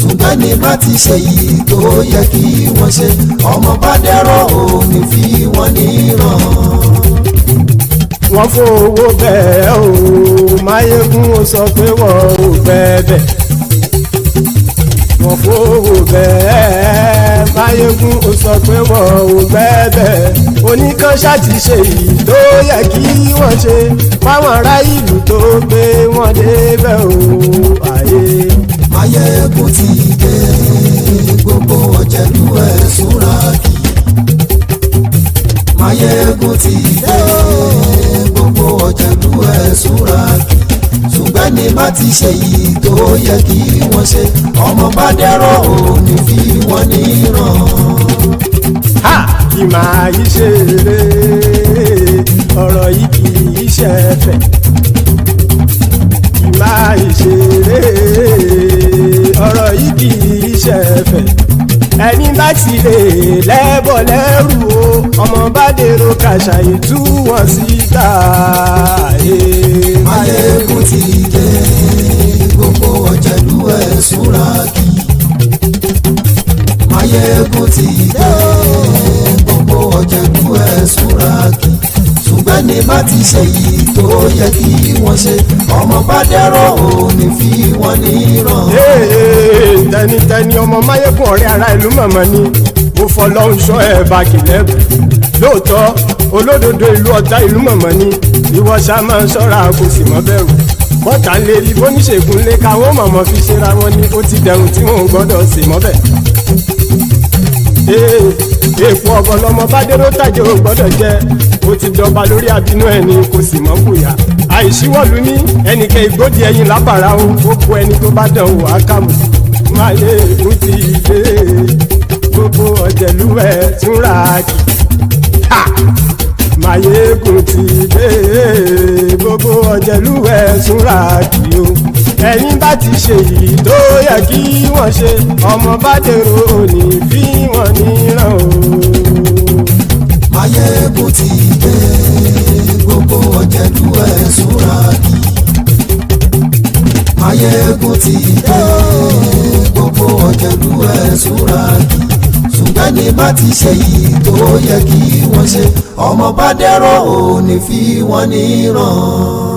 [SPEAKER 16] Ṣùgbọ́n ní bá ti ṣe èyí tó yẹ kí wọ́n ṣe, ọmọ bá dèrò ní fi wọ́n níran. Wọ́n fowó bẹ́ẹ̀ o. Maiyegun ó sọ pé wọ́n ò bẹ́ẹ̀. Wọ́n fowó bẹ́ẹ̀. Maiyegun ó sọ pé wọ́n ò bẹ́ẹ̀. Oníkan ṣáàtì ṣe èyí tó yẹ kí wọ́n ṣe fáwọn ará ìlú tó gbé wọn débẹ̀ o. Ayé Maiyegun ti dé. Gbogbo ọ̀jẹ̀lú ẹ̀sùn ràkì. Maiyegun ti dé. Gbogbo ọ̀jẹ̀lú ẹ̀sùn ràkì. Ṣùgbọ́n ní bá ti ṣe yìí tó yẹ kí wọ́n ṣe, ọmọ bá dẹ́rọ̀ òní fi wọ́n níran. Kì máa yí ṣeré, ọ̀rọ̀ yìí kì í ṣẹ̀fẹ̀. Kì máa yí ṣeré, ọ̀rọ̀ yìí kì í ṣẹ̀fẹ̀. Ẹni bá ti lè lẹ́bọ̀ lẹ́rù o, ọmọ bá dèrò kàṣàyè tú wọn síta. Maiyegun ti dé. Gbogbo ọ̀jẹ̀lú ẹ̀sùn ràkì. Maiyegun ti dé. Gbogbo ọ̀jẹ̀lú ẹ̀sùn ràkì. Ṣùgbọ́n ní bá ti ṣe yìí tó yẹ kí wọ́n ṣe, ọmọ bá dẹ́rọ̀ òní fi wọ́n níran. Tẹnitẹni ọmọ Maiyegun ọ̀rẹ́ ara ìlú mọ̀mọ́ ni mo fọlọ́hún ṣọ́ ẹ̀ bá kìlẹ́bù. Lóòótọ́ olódodo ìlú ọ̀tá ìlú mọ̀mọ́ ni ìwọ ṣá máa ń ṣọ́ra kò sì mọ́ bẹ̀rù. Bọ́tà ń lè rí bóníṣègùn lé káwọn mọ̀mọ́ fi ṣera wọn ni ó ti dẹrùn tí wọn ò gbọ́dọ̀ sì mọ́ bẹ̀. Èèpo ọ̀bọ̀lọmọ bá dérò tàjẹ́ ò gbọ́dọ̀ jẹ́, ó ti dọba lórí àbínú ẹni kò sì mọ́ bùyà. Àìsíwọ̀lú ní ẹnìkẹ́ ìgbódì ẹyin lábàrá o, ó kó ẹni tó bá dán o àkàmù. Maiyegun ti dé. Gbogbo ọ̀jẹ̀lú ẹ̀sùn ràkì. Maiyegun ti dé gbogbo ọ̀jẹ̀lú ẹ̀ súnra kì o ẹ̀yin bá ti ṣe yìí tó yẹ kí wọ́n ṣe ọmọ bá dèrò òní fi wọ́n níran o.
[SPEAKER 17] Maiyegun ti dé gbogbo ọ̀jẹ̀lú ẹ̀ súnra kì. Maiyegun ti dé gbogbo ọ̀jẹ̀lú ẹ̀ súnra kì. Ṣùgbọ́n ní bá ti ṣe yìí tó yẹ kí wọ́n ṣe ọmọ bá dèrò òní fi wọ́n níran.